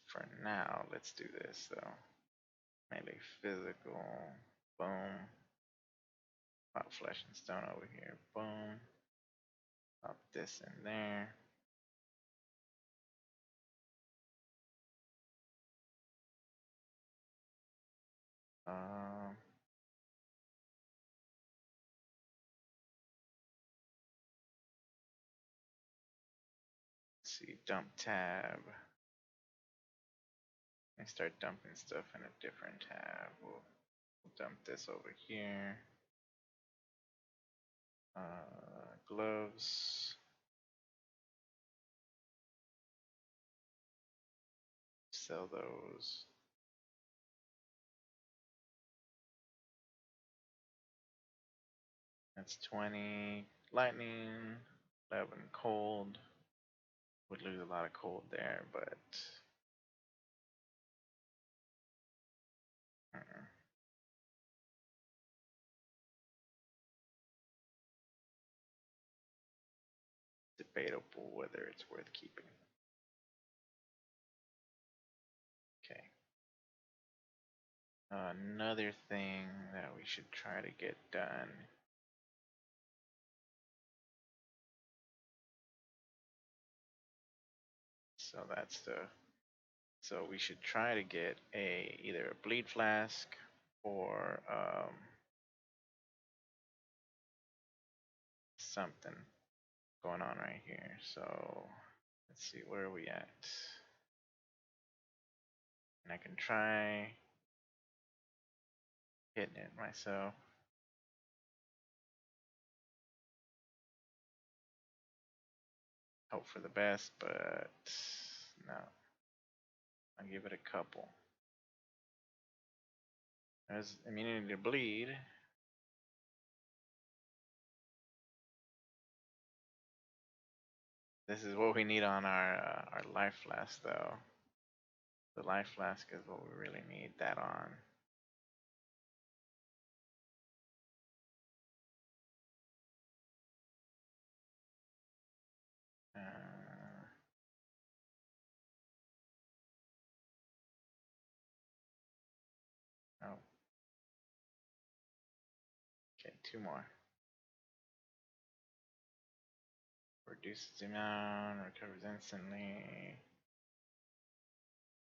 for now, let's do this though. Melee physical. Boom. Pop flesh and stone over here. Boom. Pop this in there. Um, let's see. Dump tab. I start dumping stuff in a different tab. We'll dump this over here. Gloves. Sell those. That's 20 lightning, 11 cold. Would lose a lot of cold there, but debatable whether it's worth keeping. Okay. Another thing that we should try to get done. So that's the. So we should try to get either a bleed flask or something going on right here. So let's see, where are we at? And I can try hitting it myself. Hope for the best, but no. I'll give it a couple. There's immunity to bleed. This is what we need on our life flask, though. The life flask is what we really need that on. Oh, okay, two more. Reduces the amount, recovers instantly.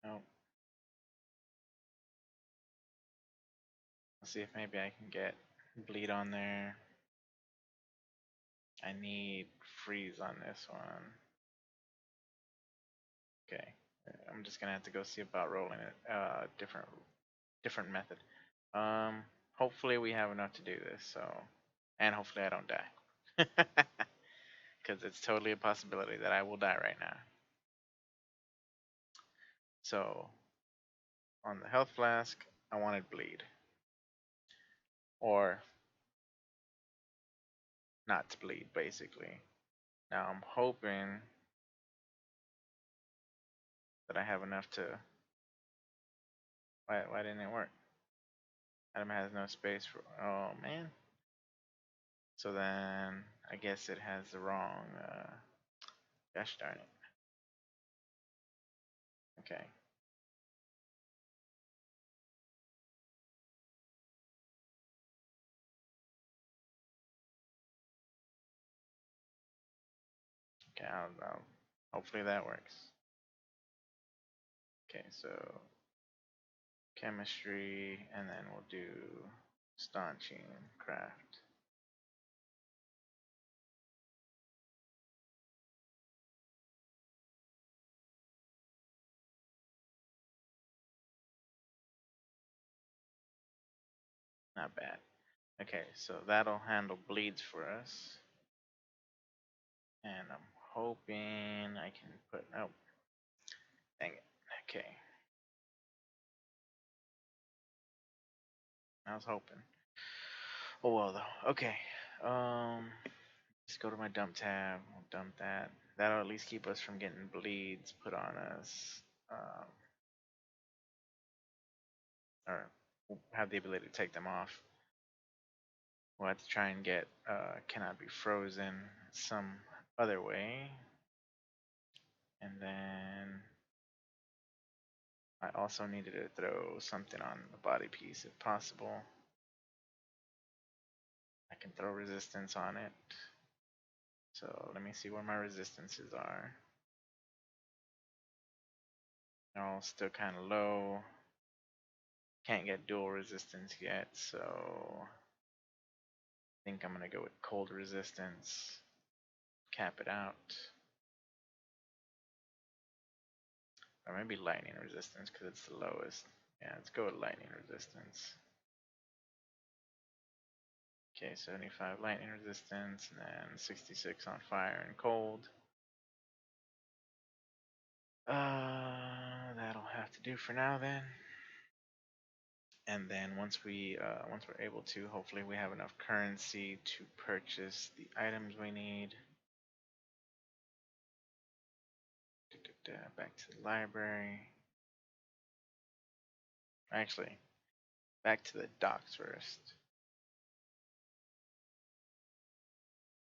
Nope. Let's see if maybe I can get bleed on there. I need freeze on this one. Okay, I'm just gonna have to go see about rolling it. Different method. Hopefully we have enough to do this. So, and hopefully I don't die, because it's totally a possibility that I will die right now. So, on the health flask, I wanted bleed, or not to bleed, basically. Now I'm hoping that I have enough to. Why didn't it work? Item has no space for. Oh man. So then I guess it has the wrong. Gosh darn it. Okay. Okay. Hopefully that works. Okay. So chemistry, and then we'll do staunching craft. Not bad. Okay, so that'll handle bleeds for us. And I'm hoping I can put. Oh, dang it. Okay. I was hoping. Oh well though. Okay. Let's go to my dump tab. We'll dump that. That'll at least keep us from getting bleeds put on us, or have the ability to take them off. We'll have to try and get cannot be frozen some other way. And then I also needed to throw something on the body piece if possible. I can throw resistance on it. So let me see where my resistances are. They're all still kind of low. Can't get dual resistance yet, so I think I'm gonna go with cold resistance. Cap it out. Or maybe lightning resistance because it's the lowest. Yeah, let's go with lightning resistance. Okay, 75 lightning resistance, and then 66 on fire and cold. That'll have to do for now then. And then once we're able to, hopefully we have enough currency to purchase the items we need. Back to the library. Actually, back to the docks first.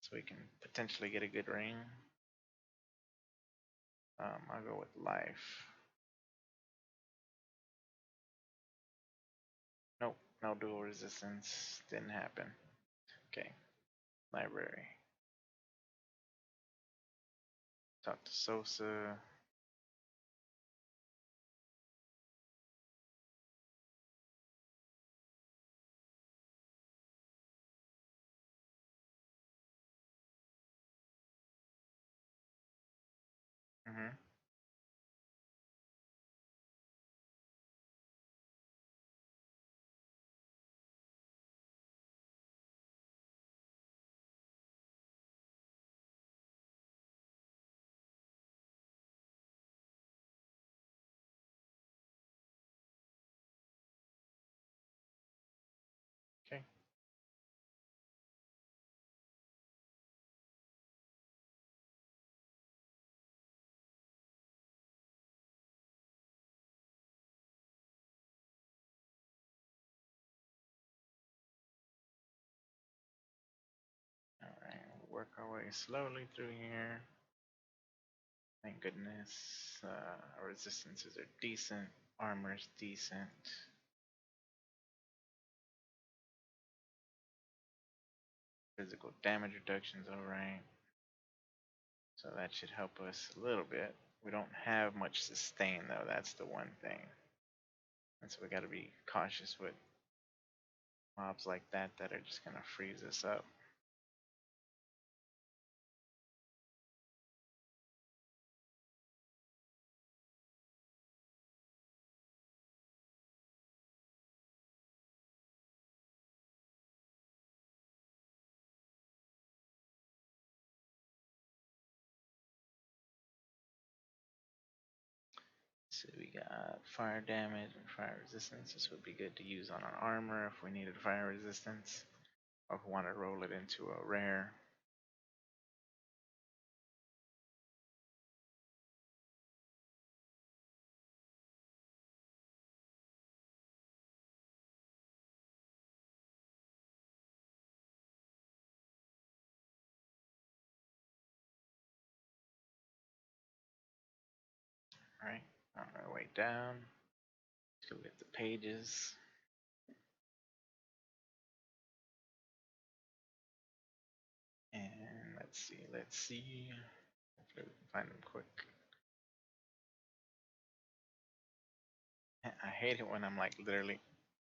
So we can potentially get a good ring. I'll go with life. Nope, no dual resistance. Didn't happen. Okay, library. Talk to Sosa. Mm-hmm. Okay. All right, we'll work our way slowly through here. Thank goodness. Our resistances are decent. Armor's decent. Physical damage reduction's alright. So that should help us a little bit. We don't have much sustain though, that's the one thing. And so we gotta be cautious with mobs like that that are just gonna freeze us up. So we got fire damage and fire resistance. This would be good to use on our armor if we needed fire resistance, or if we want to roll it into a rare. Alright, on our way down, let's go get the pages. And let's see. Hopefully we can find them quick. I hate it when I'm like literally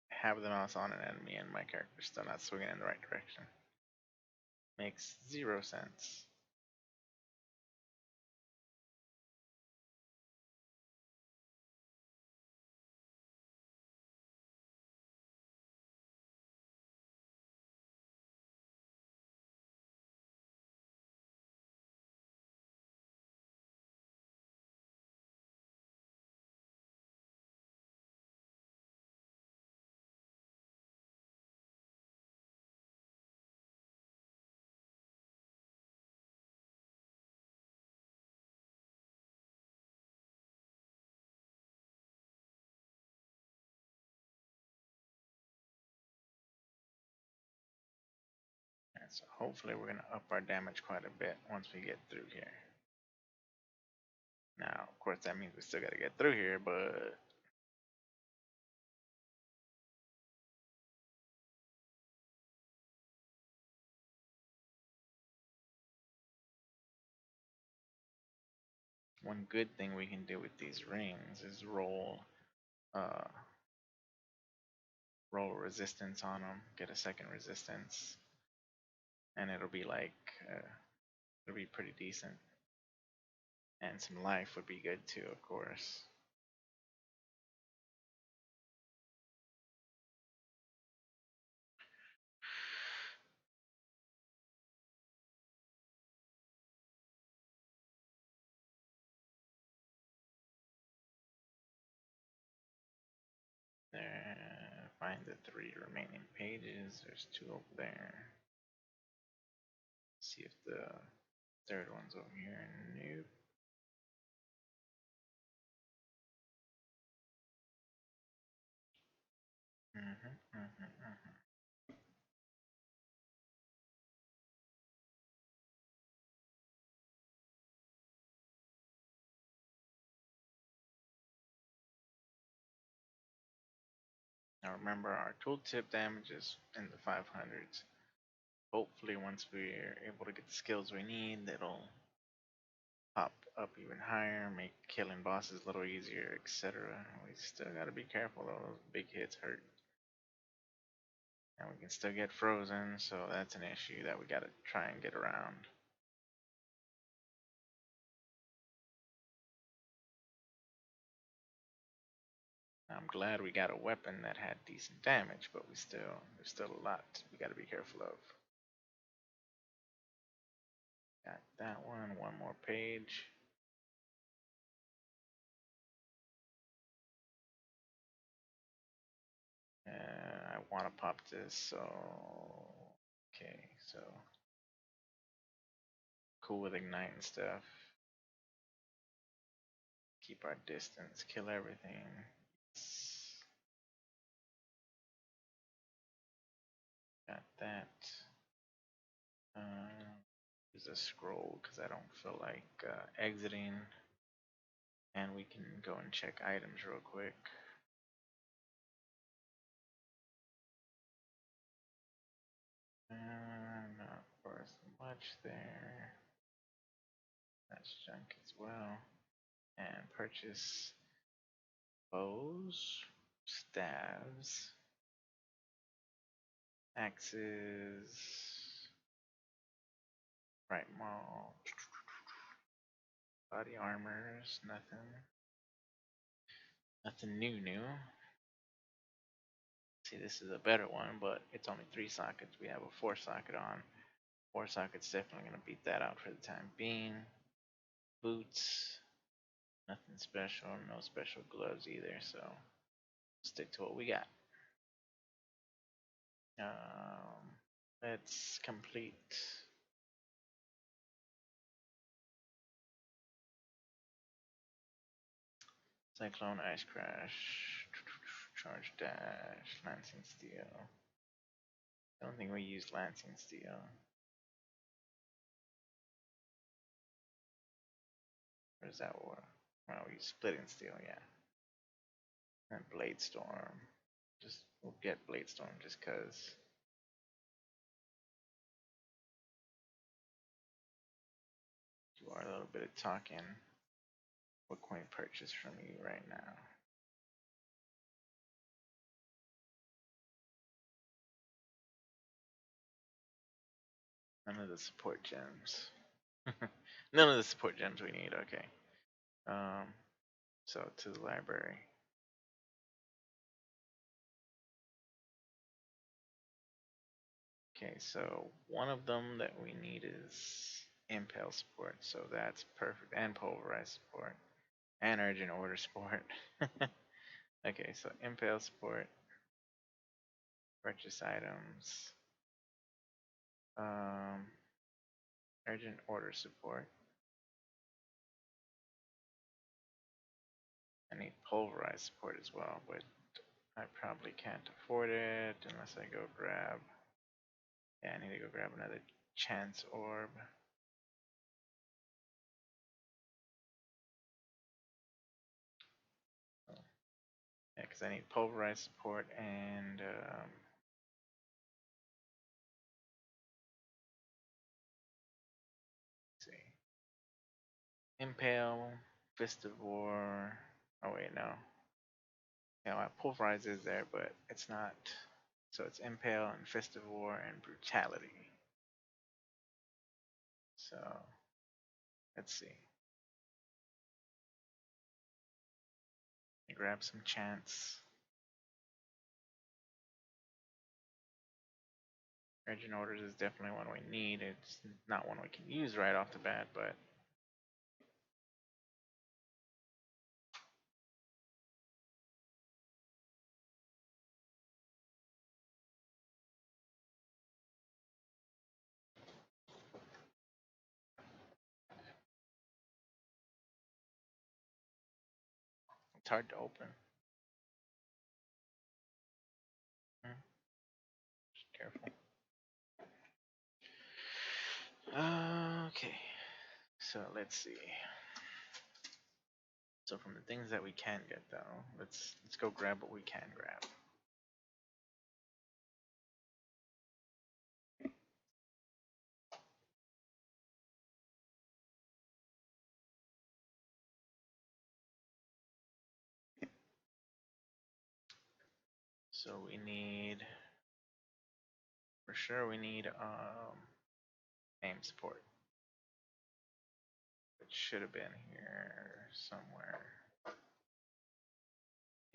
have the mouse on an enemy and my character's still not swinging in the right direction. Makes 0 sense. So hopefully we're gonna up our damage quite a bit once we get through here. Now, of course, that means we still gotta get through here, but one good thing we can do with these rings is uh, roll resistance on them, get a second resistance, and it'll be like it'll be pretty decent. And some life would be good too, of course. There, find the 3 remaining pages. There's 2 over there. See if the third one's over here. Nope. Mm-hmm. Now remember, our tooltip damage is in the 500s. Hopefully, once we're able to get the skills we need, it'll pop up even higher, make killing bosses a little easier, etc. We still gotta be careful though; those big hits hurt. And we can still get frozen, so that's an issue that we gotta try and get around. I'm glad we got a weapon that had decent damage, but there's still a lot we gotta be careful of. Got that one more page. I want to pop this, so okay, so cool with ignite and stuff. Keep our distance, kill everything. Got that. Use a scroll because I don't feel like exiting. And we can go and check items real quick. Not worth much there. That's junk as well. And purchase bows, staves, axes, right maul, body armors, nothing new. See, this is a better one, but it's only 3 sockets. We have a 4 socket on. 4 sockets definitely gonna beat that out for the time being. Boots, nothing special, no special gloves either, so stick to what we got. Let's complete Cyclone, Ice Crash, Charge Dash, Lancing Steel. I don't think we used Lancing Steel. Or is that what? Well, we use Splitting Steel, yeah. And Blade Storm. We'll get Blade Storm just cause. Do our little bit of talking. What can we purchase from you right now? None of the support gems. None of the support gems we need. Okay. So to the library. Okay, so one of them that we need is impale support, so that's perfect, and pulverize support, and urgent order support. Okay, so impale support, purchase items, um, urgent order support. I need pulverize support as well, but I probably can't afford it unless I go grab Yeah, I need to go grab another chance orb. Yeah, because I need pulverized support and let's see, impale, fist of war. Oh wait, no. Yeah, pulverize is there, but it's not. So it's impale and fist of war and brutality. So let's see. Grab some chance. Urgent orders is definitely one we need. It's not one we can use right off the bat, but it's hard to open. Just careful. Okay, so let's see. So from the things that we can get though, let's go grab what we can grab. So we need, for sure we need aim support. It should have been here somewhere.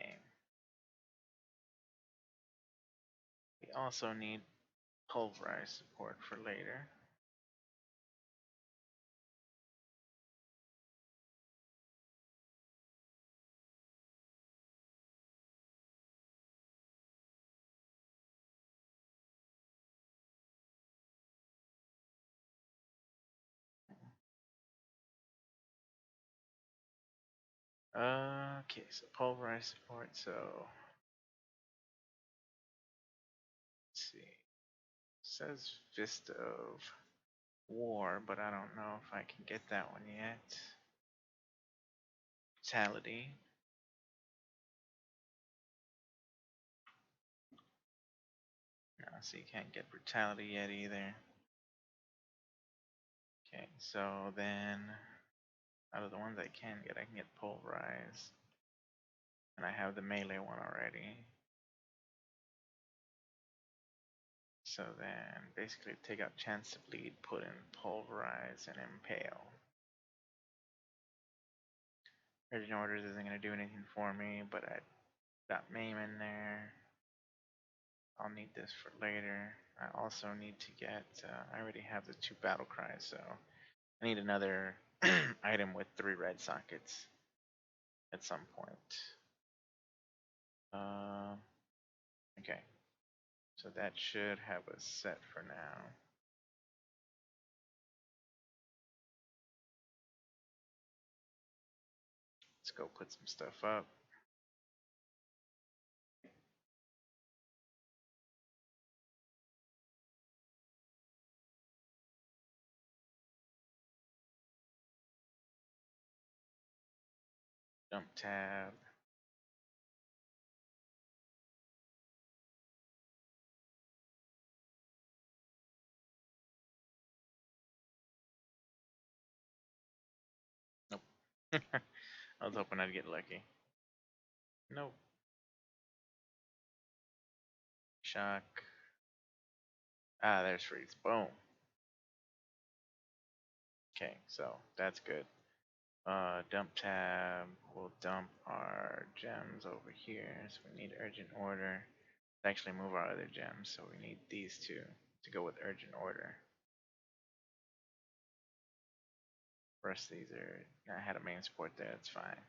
Aim. We also need pulverized support for later. Okay, so pulverized support, so let's see. It says Fist of War, but I don't know if I can get that one yet. Brutality. No, so you can't get brutality yet either. Okay, so then out of the ones I can get pulverized. And I have the melee one already. So then basically take out chance to bleed, put in pulverize and impale. Urgent orders isn't gonna do anything for me, but I got maim in there. I'll need this for later. I also need to get, I already have the 2 battle cries, so I need another item with 3 red sockets at some point. Okay, so that should have us set for now. Let's go put some stuff up. Dump tab. Nope. I was hoping I'd get lucky. Nope. Shock. Ah, there's freeze. Boom. Okay, so that's good. Dump tab. We'll dump our gems over here. So we need urgent order. To actually move our other gems, so we need these 2 to go with urgent order. The rest of these are. I had a main support there. That's fine.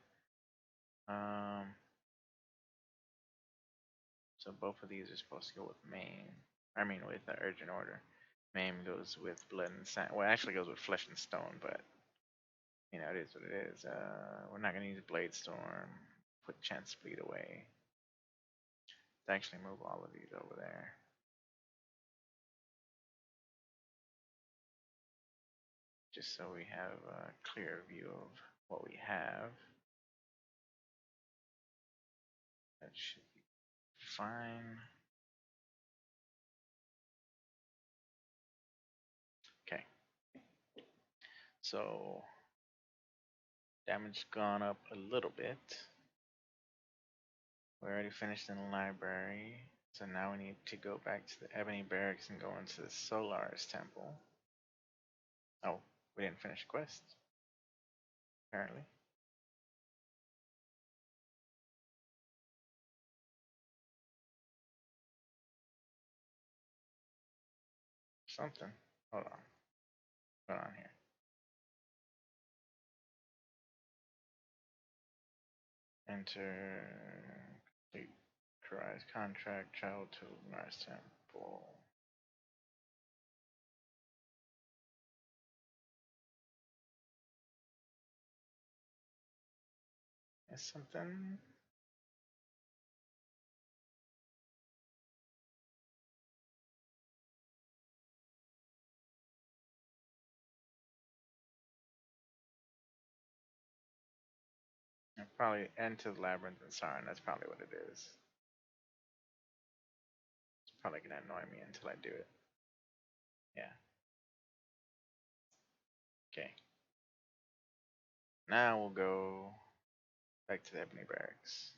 So both of these are supposed to go with main. I mean, with the urgent order. Main goes with blood and sand. Well, it actually goes with flesh and stone, but you know, it is what it is. We're not gonna use blade storm. Put chance bleed away. Let's actually move all of these over there. just so we have a clear view of what we have. That should be fine. Okay. So damage gone up a little bit. We already finished in the library. So now we need to go back to the Ebony Barracks and go into the Solaris Temple. Oh, we didn't finish the quest. Apparently. Something. Hold on. What's going on here? Enter. Complete Karai's contract. Travel to Mars Temple. Is something? Probably enter the labyrinth and Sarin. That's probably what it is. It's probably gonna annoy me until I do it. Yeah. Okay. Now we'll go back to the Ebony Barracks.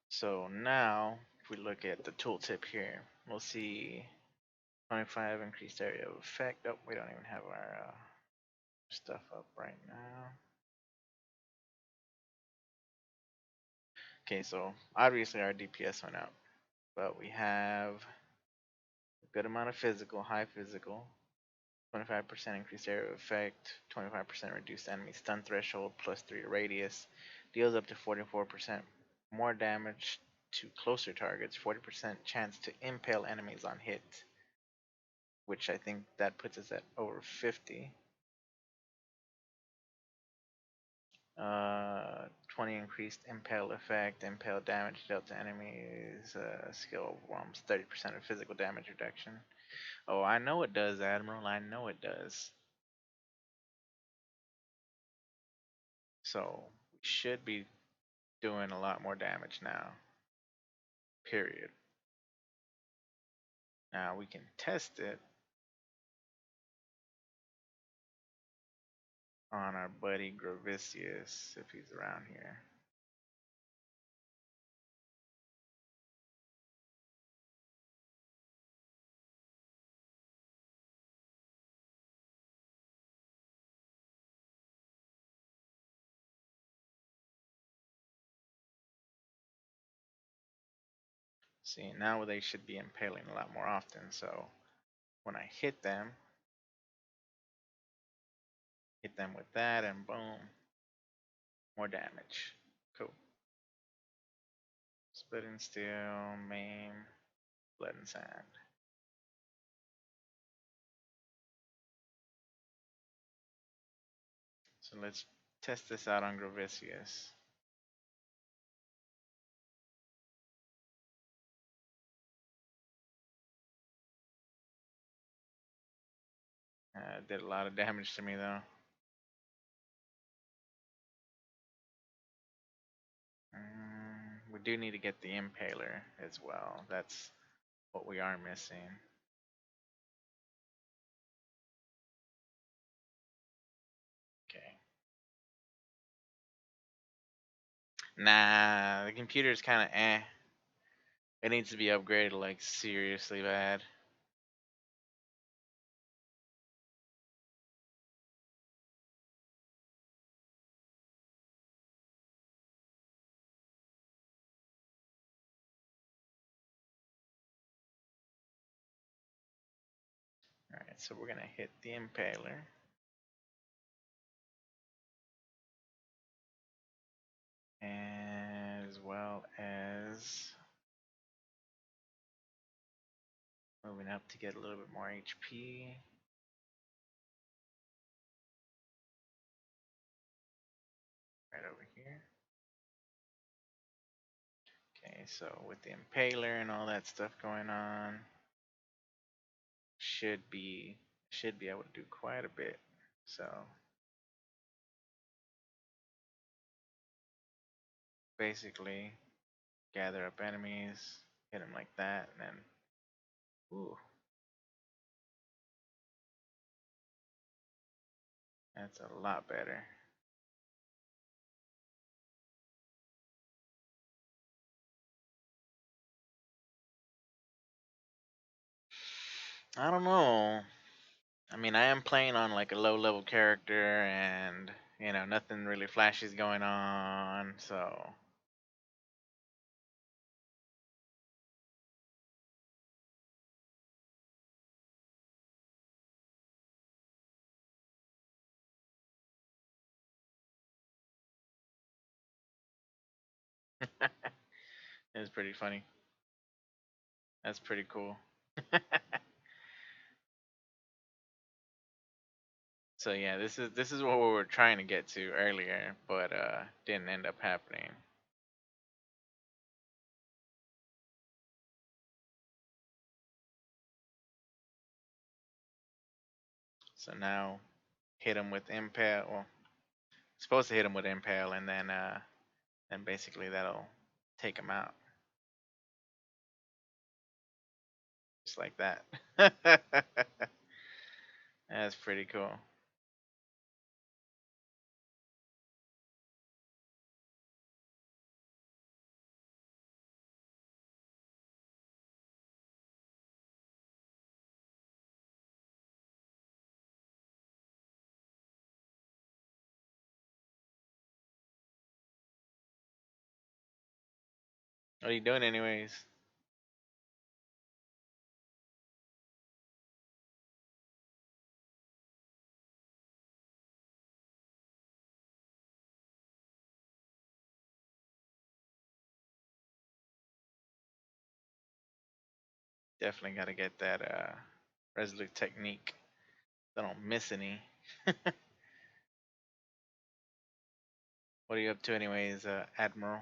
So now, if we look at the tooltip here, we'll see 25 increased area of effect. Oh, we don't even have our stuff up right now. Okay, so obviously our DPS went up, but we have a good amount of physical, high physical, 25% increased area of effect, 25% reduced enemy stun threshold, +3 radius, deals up to 44% more damage to closer targets, 40% chance to impale enemies on hit, which I think that puts us at over 50. 20 increased impale effect, impale damage dealt to enemies, skill overwhelms 30% of physical damage reduction. Oh, I know it does, Admiral. I know it does. So we should be doing a lot more damage now. Period. Now we can test it on our buddy Grovisius if he's around here. See, now they should be impaling a lot more often. So when I hit them with that, and boom, more damage. Cool. Split and steel, maim, blood and sand. So let's test this out on Grovisius. Did a lot of damage to me though. We do need to get the Impaler as well. That's what we are missing. Okay. Nah, the computer's kind of eh. It needs to be upgraded like seriously bad. Alright, so we're gonna hit the Impaler. As well as moving up to get a little bit more HP. Right over here. Okay, so with the Impaler and all that stuff going on, should be Should be able to do quite a bit. So basically, gather up enemies, hit them like that, and then ooh, that's a lot better. I don't know. I mean, I am playing on like a low level character, and nothing really flashy is going on. It's pretty funny. That's pretty cool. So yeah, this is what we were trying to get to earlier, but didn't end up happening. So now hit him with impale. Well, supposed to hit him with impale, and then basically that'll take him out, just like that. That's pretty cool. What are you doing, anyways? Definitely got to get that resolute technique. So I don't miss any. What are you up to, anyways, Admiral?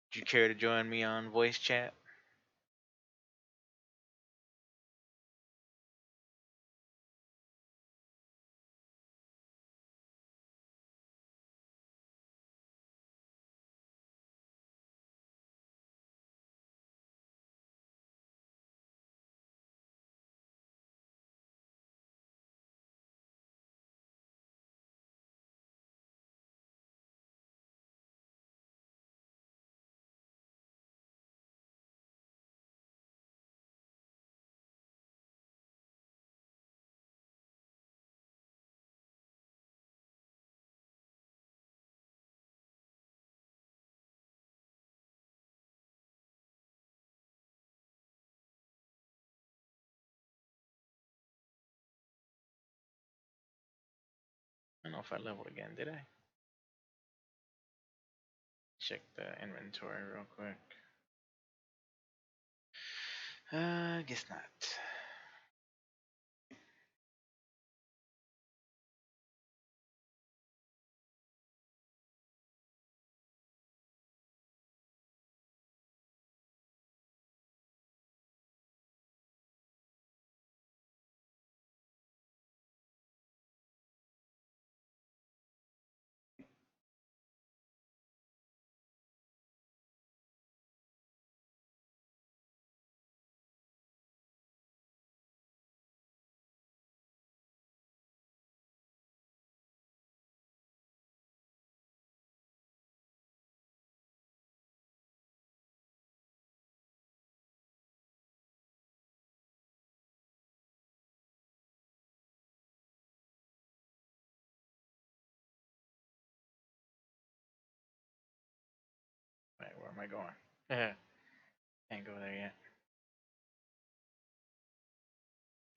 Would you care to join me on voice chat? I don't know if I leveled again, did I? Check the inventory real quick. Guess not. Wait, where am I going? Can't go there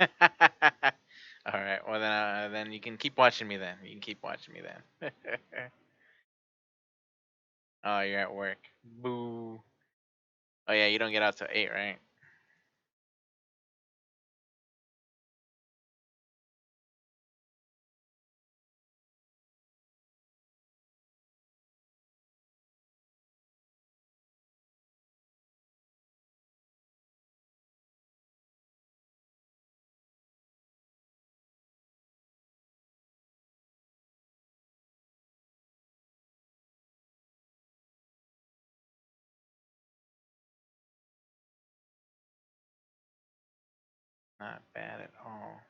yet. All right. Well, then you can keep watching me. Then you can keep watching me. Then. Oh, you're at work. Boo. Oh yeah, you don't get out till 8, right? Not bad at all.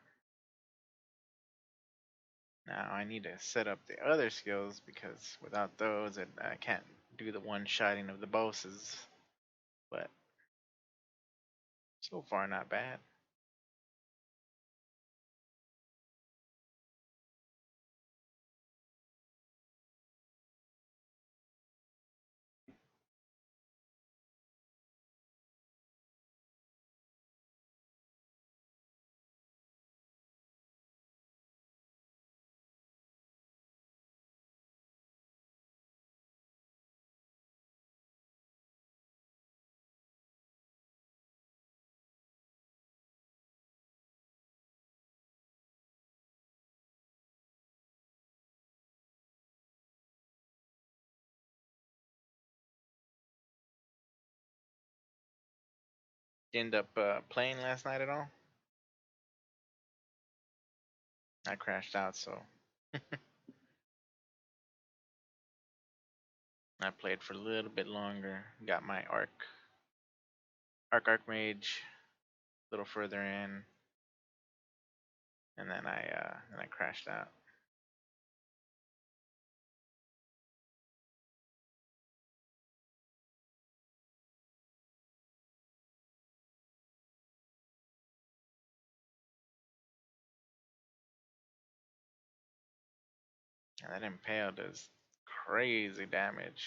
Now I need to set up the other skills because without those, I can't do the one-shotting of the bosses. But so far, not bad. You end up playing last night at all? I crashed out, so I played for a little bit longer. Got my archmage a little further in, and then I crashed out. And that impale does crazy damage.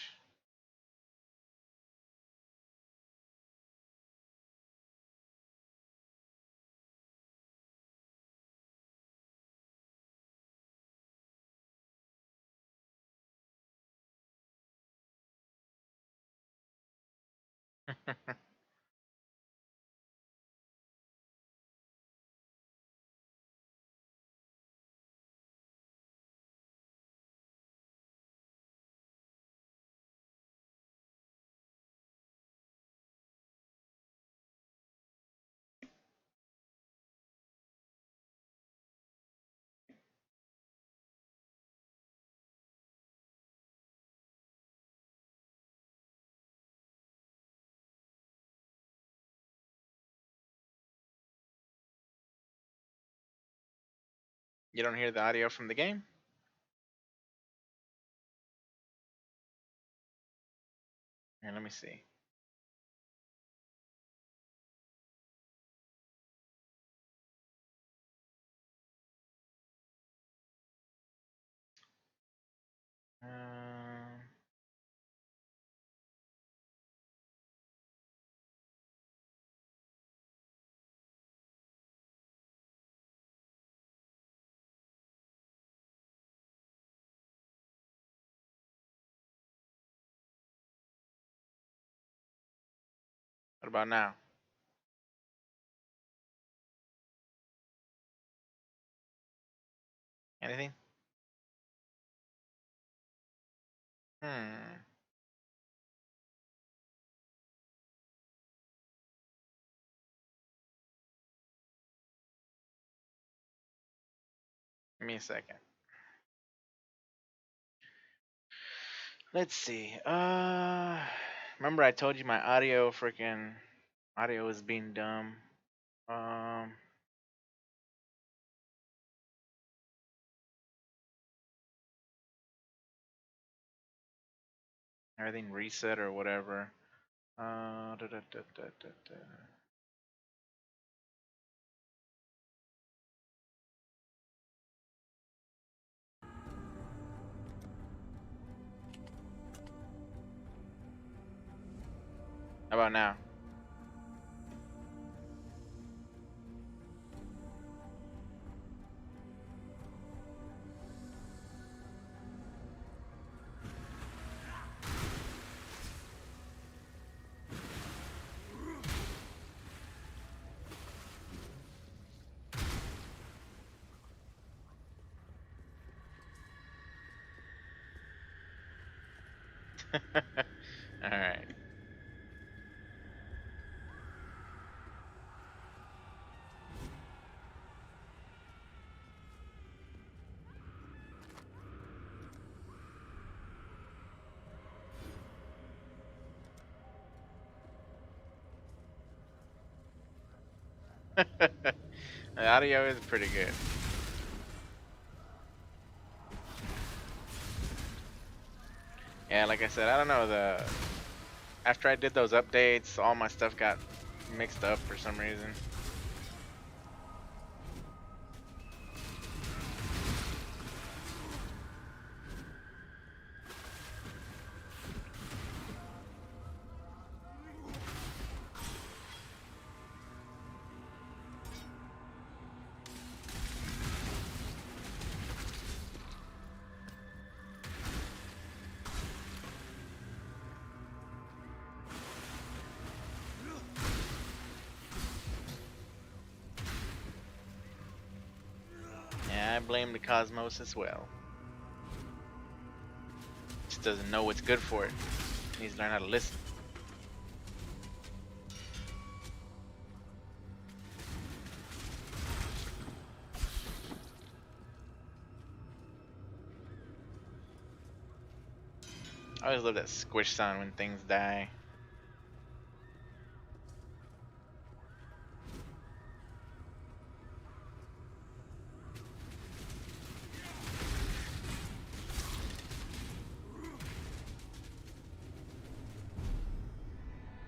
You don't hear the audio from the game? Here, let me see. Um, what about now? Anything? Hmm. Give me a second. Let's see. Remember I told you my audio is being dumb. Um, everything reset or whatever. Da, da, da, da, da, da. How about now? All right. The audio is pretty good. Yeah, like I said, I don't know, after I did those updates, all my stuff got mixed up for some reason. Yeah, I blame the Cosmos as well. Just doesn't know what's good for it. Needs to learn how to listen. I always love that squish sound when things die.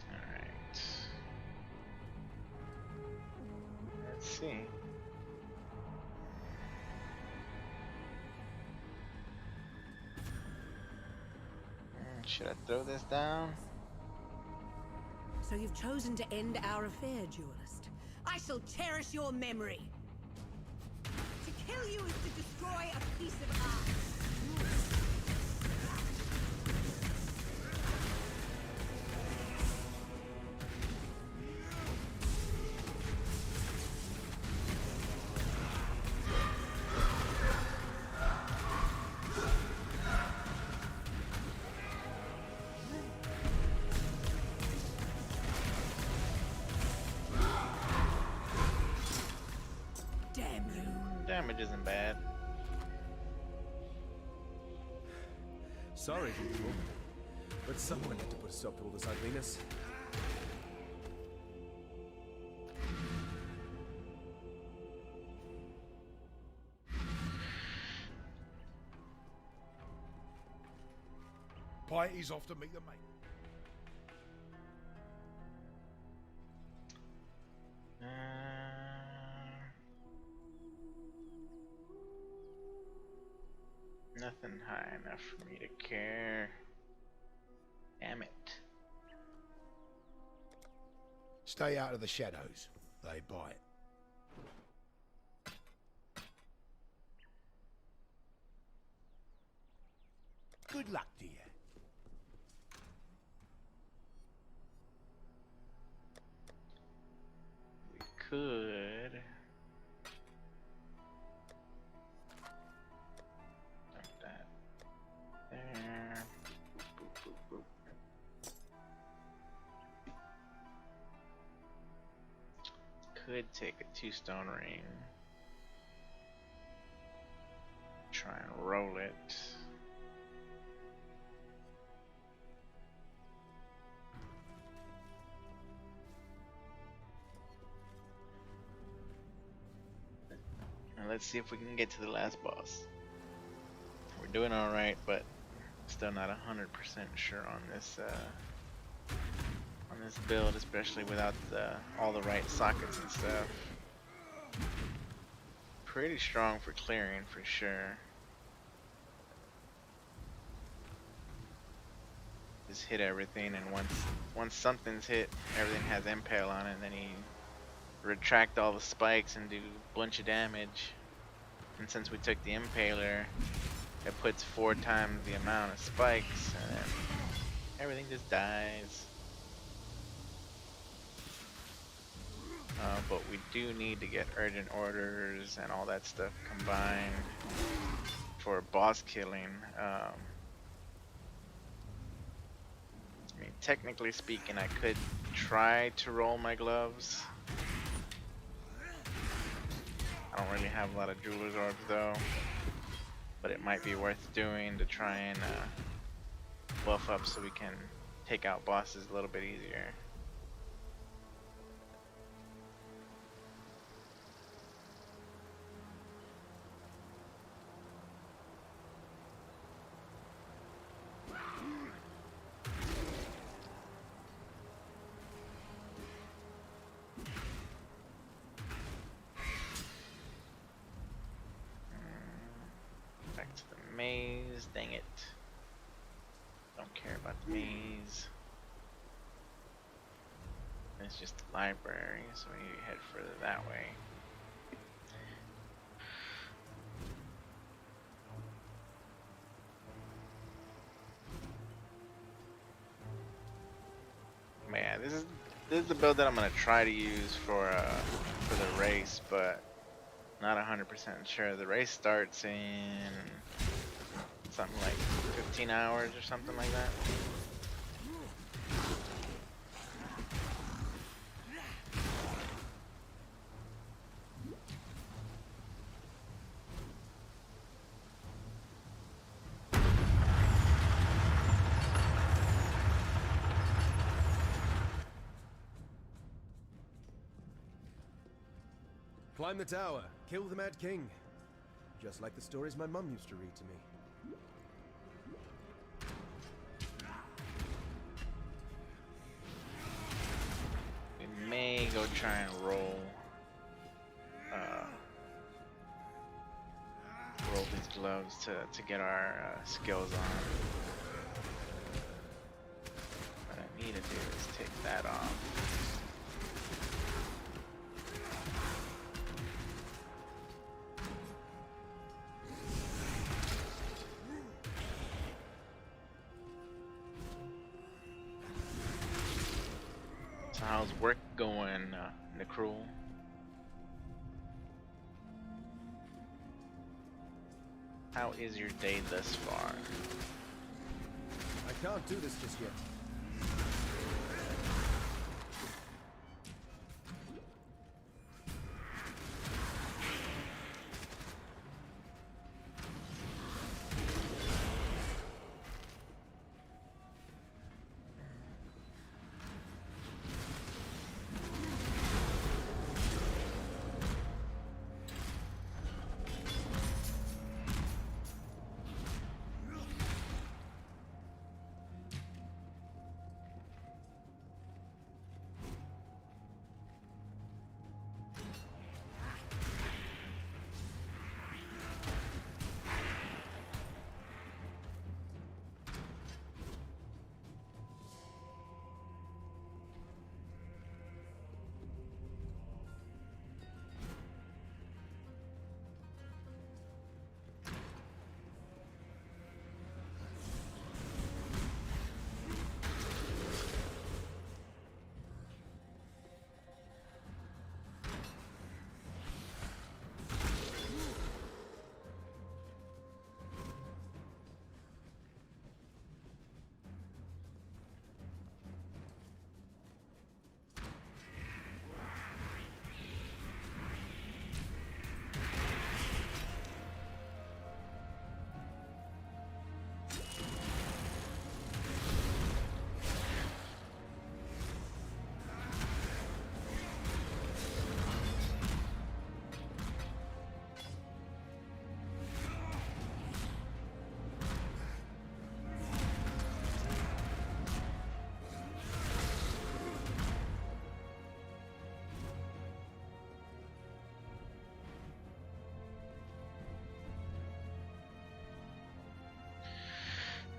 Alright. Let's see. Should I throw this down? So you've chosen to end our affair, duelist. I shall cherish your memory. To kill you is to destroy a piece of art. Damage isn't bad. Sorry, people, but someone had to put a stop to all this ugliness. Party's off to meet the mate. Nothing high enough for me to care. Damn it. Stay out of the shadows. They bite. Good luck to you. We could. Dump that there. Boop, boop, boop. Could take a 2-stone ring. Try and roll it. And let's see if we can get to the last boss. We're doing alright, but still not 100% sure on this build, especially without all the right sockets and stuff. Pretty strong for clearing for sure. Just hit everything, and once something's hit, everything has impale on it, and then you retract all the spikes and do a bunch of damage. And since we took the impaler, it puts 4 times the amount of spikes, and then everything just dies. But we do need to get urgent orders and all that stuff combined for boss killing. I mean, technically speaking, I could try to roll my gloves. I don't really have a lot of jeweler's orbs though, but it might be worth doing to try and buff up so we can take out bosses a little bit easier. maze, dang it. Don't care about the maze. It's just the library, so we need to head further that way. Man, this is the build that I'm gonna try to use for the race, but not 100% sure. The race starts in something like 15 hours or something like that. Climb the tower, kill the Mad King. Just like the stories my mum used to read to me. We may go try and roll these gloves to get our skills on. What I need to do is take that off. So how's work going, Necruel? How is your day thus far? I can't do this just yet.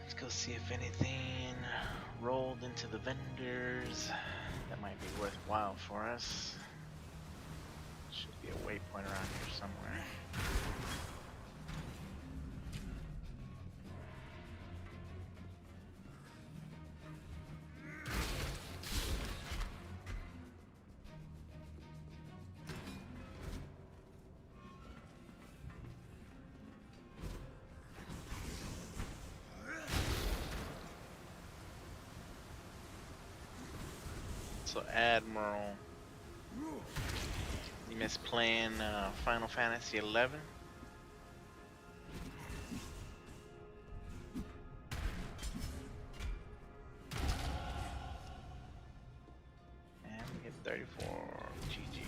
Let's go see if anything rolled into the vendors that might be worthwhile for us. Should be a waypoint around here somewhere. So Admiral, you miss playing Final Fantasy 11? And we get 34 GG.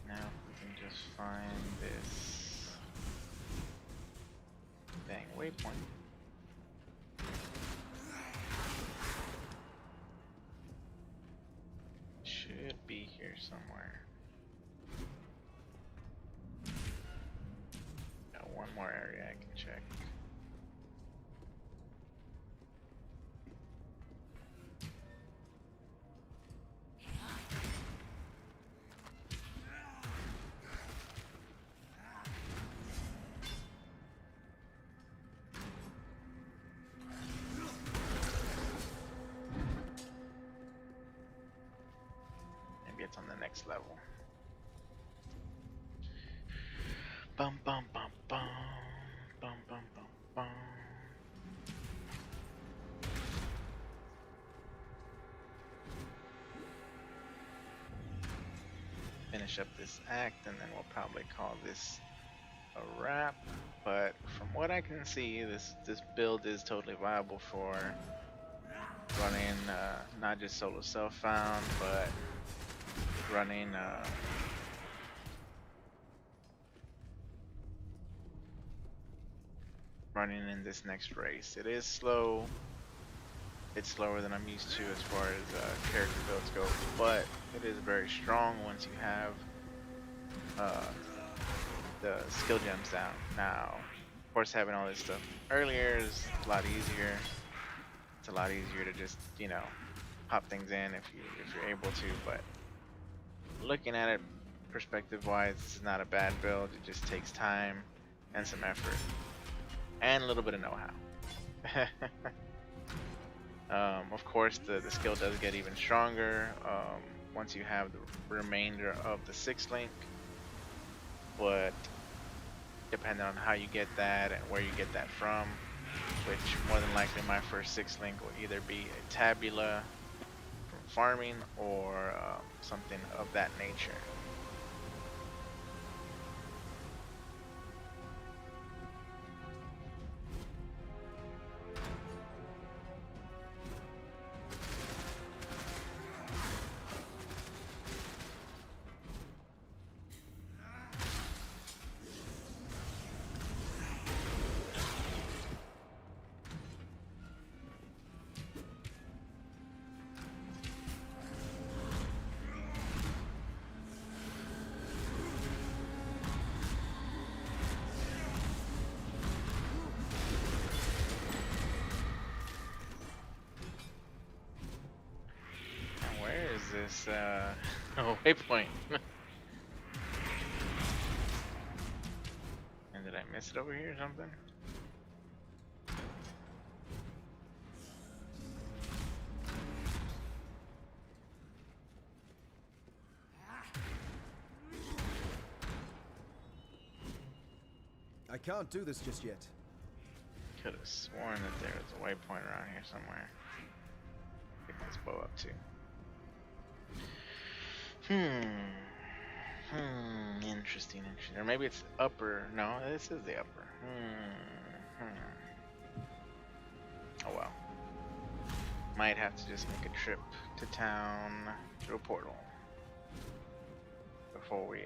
Now we can just find this dang waypoint. Should be here somewhere. Got one more area I can check. Maybe it's on the next level. Bum bum bum bum bum bum bum bum. Finish up this act and then we'll probably call this a wrap. But from what I can see, this build is totally viable for running not just solo self-found, but running running in this next race. It is slow. It's slower than I'm used to as far as character builds go, but it is very strong once you have the skill gems down. Now, of course, having all this stuff earlier is a lot easier. It's a lot easier to just, you know, pop things in if you're able to. But looking at it perspective-wise, this is not a bad build. It just takes time and some effort and a little bit of know-how. Of course, the skill does get even stronger once you have the remainder of the 6th link, but depending on how you get that and where you get that from, which more than likely my first 6th link will either be a tabula from farming or something of that nature. This waypoint. And did I miss it over here or something? I can't do this just yet. Could have sworn that there was a waypoint around here somewhere. Pick this bow up too. Interesting. Or maybe it's upper. No, this is the upper. Oh well. Might have to just make a trip to town through a portal before we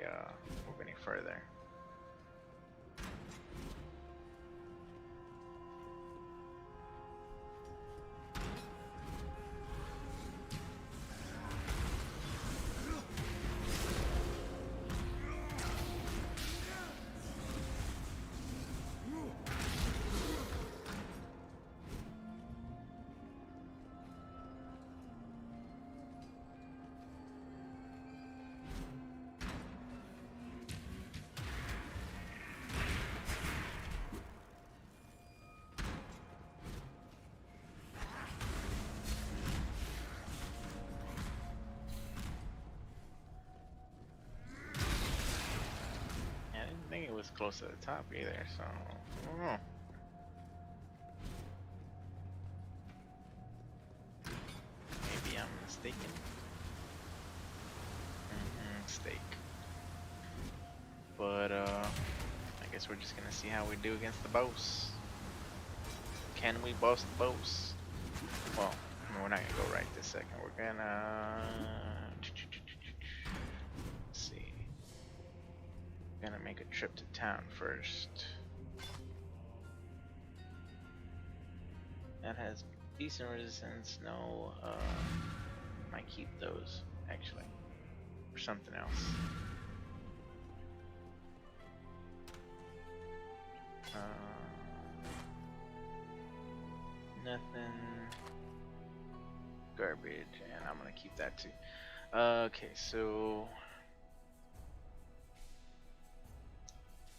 move any further. I think it was close to the top either, so I don't know. Maybe I'm mistaken. Mistake. But I guess we're just gonna see how we do against the boss. Can we boss the boss? Well, I mean, we're not gonna go right this second. We're gonna gonna make a trip to town first. That has decent resistance. No, might keep those actually. or something else. Nothing. Garbage, and I'm gonna keep that too. Okay, so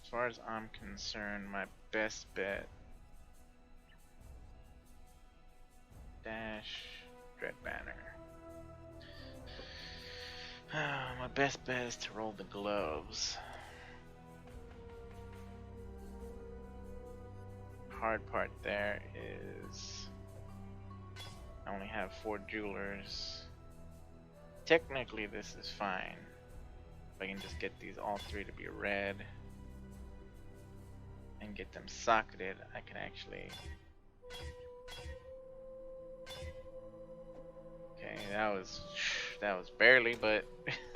as far as I'm concerned, my best bet dash Dread Banner. My best bet is to roll the gloves. Hard part there is I only have 4 jewelers. Technically this is fine. If I can just get these all 3 to be red and get them socketed, I can actually... Okay, that was barely, but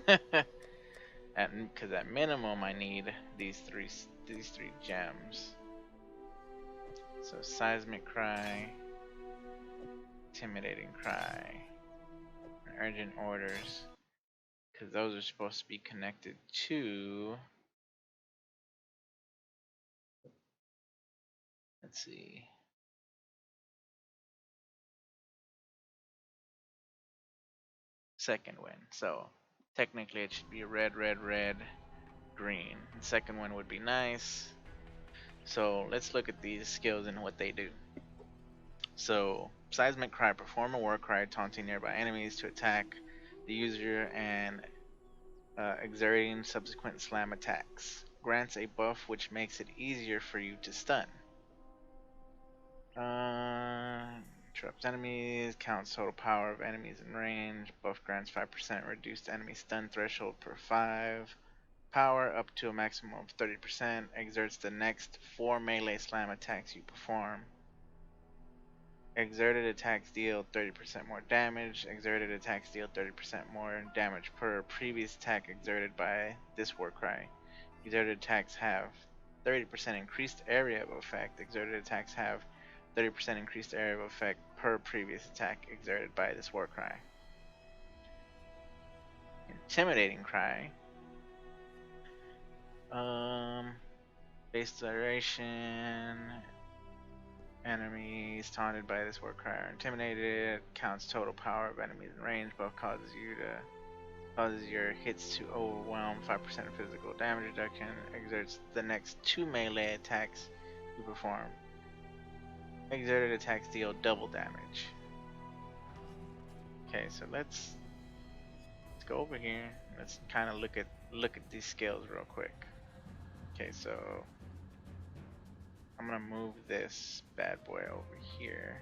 because at minimum I need these three gems. So Seismic Cry, Intimidating Cry, and Urgent Orders, because those are supposed to be connected to, let's see, second wind. So technically it should be red, red, red, green. The second one would be nice. So let's look at these skills and what they do. So Seismic Cry, perform a war cry taunting nearby enemies to attack the user and exerting subsequent slam attacks. Grants a buff which makes it easier for you to stun. Interrupts enemies, counts total power of enemies in range. Buff grants 5% reduced enemy stun threshold per 5. Power up to a maximum of 30%. Exerts the next 4 melee slam attacks you perform. Exerted attacks deal 30% more damage. Exerted attacks deal 30% more damage per previous attack exerted by this war cry. Exerted attacks have 30% increased area of effect. Exerted attacks have 30% increased area of effect per previous attack exerted by this war cry. Intimidating Cry. Base duration. Enemies taunted by this war cry are intimidated. Counts total power of enemies in range. Buff causes your hits to overwhelm. 5% physical damage reduction. Exerts the next 2 melee attacks you perform. Exerted attacks deal double damage. Okay, so let's go over here. Let's kind of look at these skills real quick. Okay, so I'm gonna move this bad boy over here.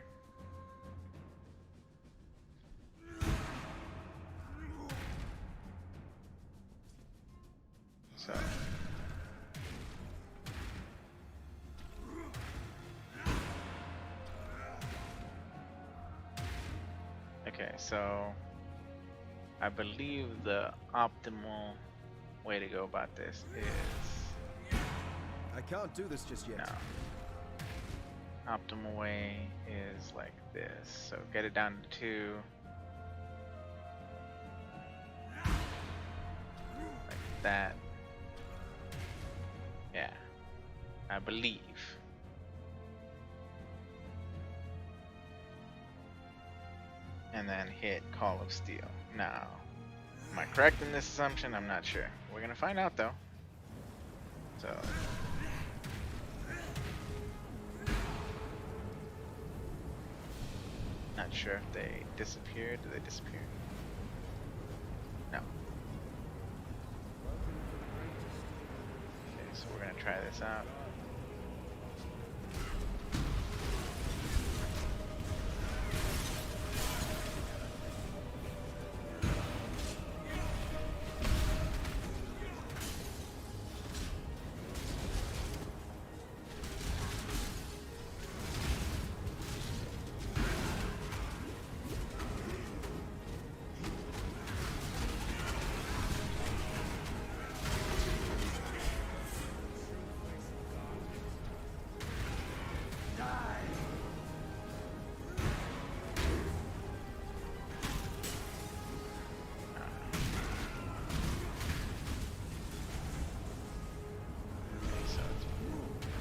So okay, so I believe the optimal way to go about this is I can't do this just yet. no. Optimal way is like this. So get it down to 2. Like that. Yeah. I believe. And then hit Call of Steel. Now, am I correct in this assumption? I'm not sure. We're gonna find out though. So not sure if they disappeared. Did they disappear? No. Okay, so we're gonna try this out.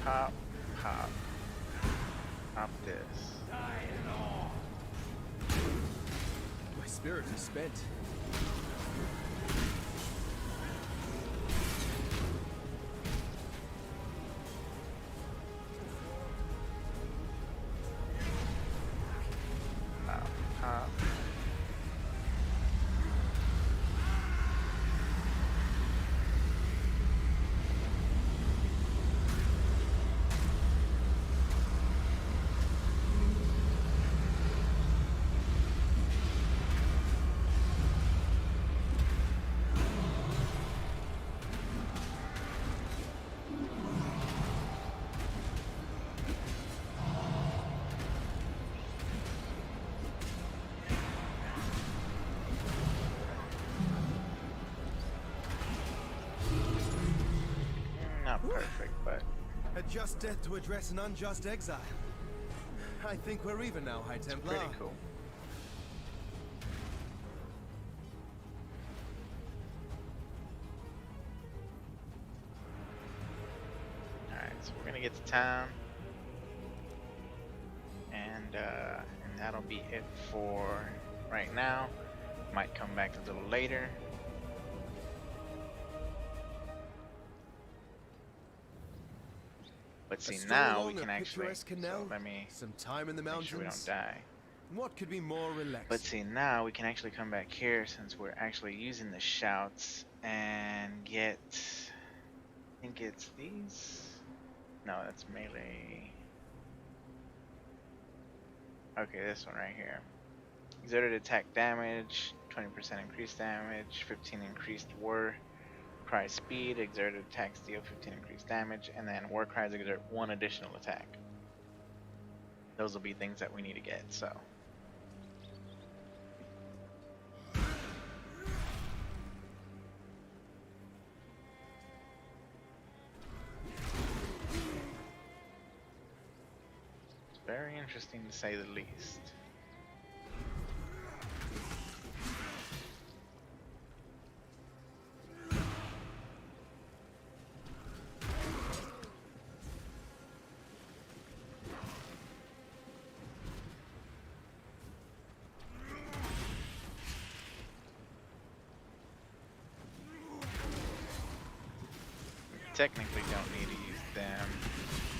pop, pop, pop this. My spirit is spent. Pop, pop. Not perfect, but A just death to address an unjust exile. I think we're even now, High Templar. pretty cool. Alright, so we're gonna get to town. And that'll be it for right now. Might come back a little later. But see, stroll now we along can a actually. picturesque canal, So let me some time in the make mountains. sure we don't die. What could be more relaxing? But see, now we can actually come back here since we're actually using the shouts and get. I think it's these. No, that's melee. Okay, this one right here. Exerted attack damage, 20% increased damage, 15 increased war cry speed, exerted attacks deal 15 increased damage, and then war cries exert 1 additional attack. Those will be things that we need to get, so. It's very interesting to say the least. Technically don't need to use them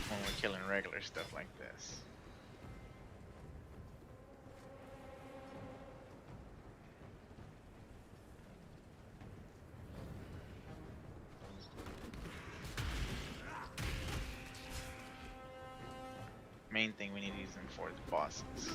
when we're killing regular stuff like this. Main thing we need to use them for is bosses.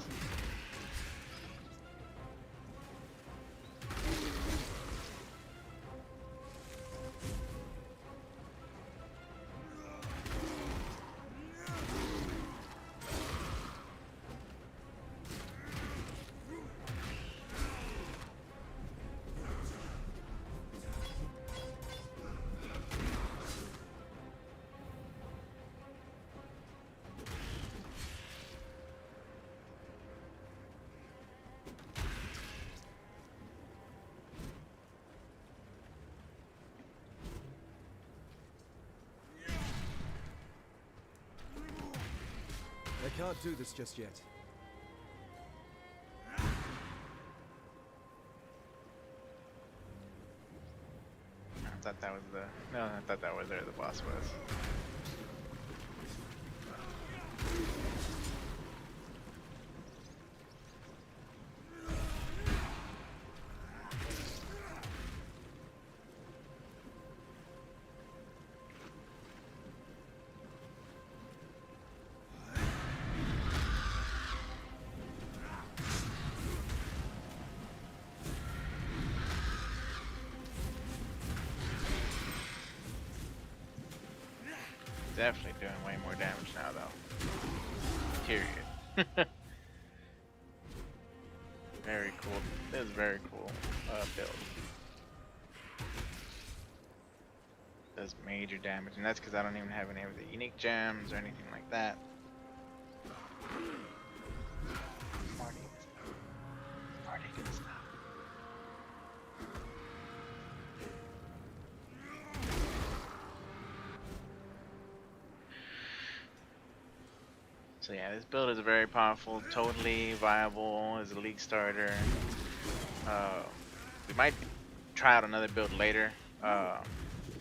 I can't do this just yet. I thought that was the. No, I thought that was where the boss was. Definitely doing way more damage now, though. Period. Very cool. This is very cool build. Does major damage, and that's because I don't even have any of the unique gems or anything like that. Marty, Marty, good stuff. So yeah, this build is very powerful, totally viable as a league starter. Uh, we might try out another build later, uh,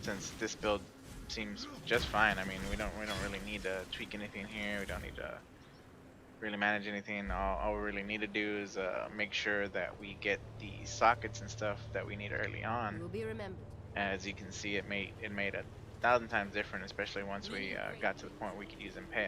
since this build seems just fine. I mean, we don't really need to tweak anything here. We don't need to really manage anything. All we really need to do is make sure that we get the sockets and stuff that we need early You on. will be remembered. As you can see, it made a thousand times different, especially once we got to the point we could use Impale.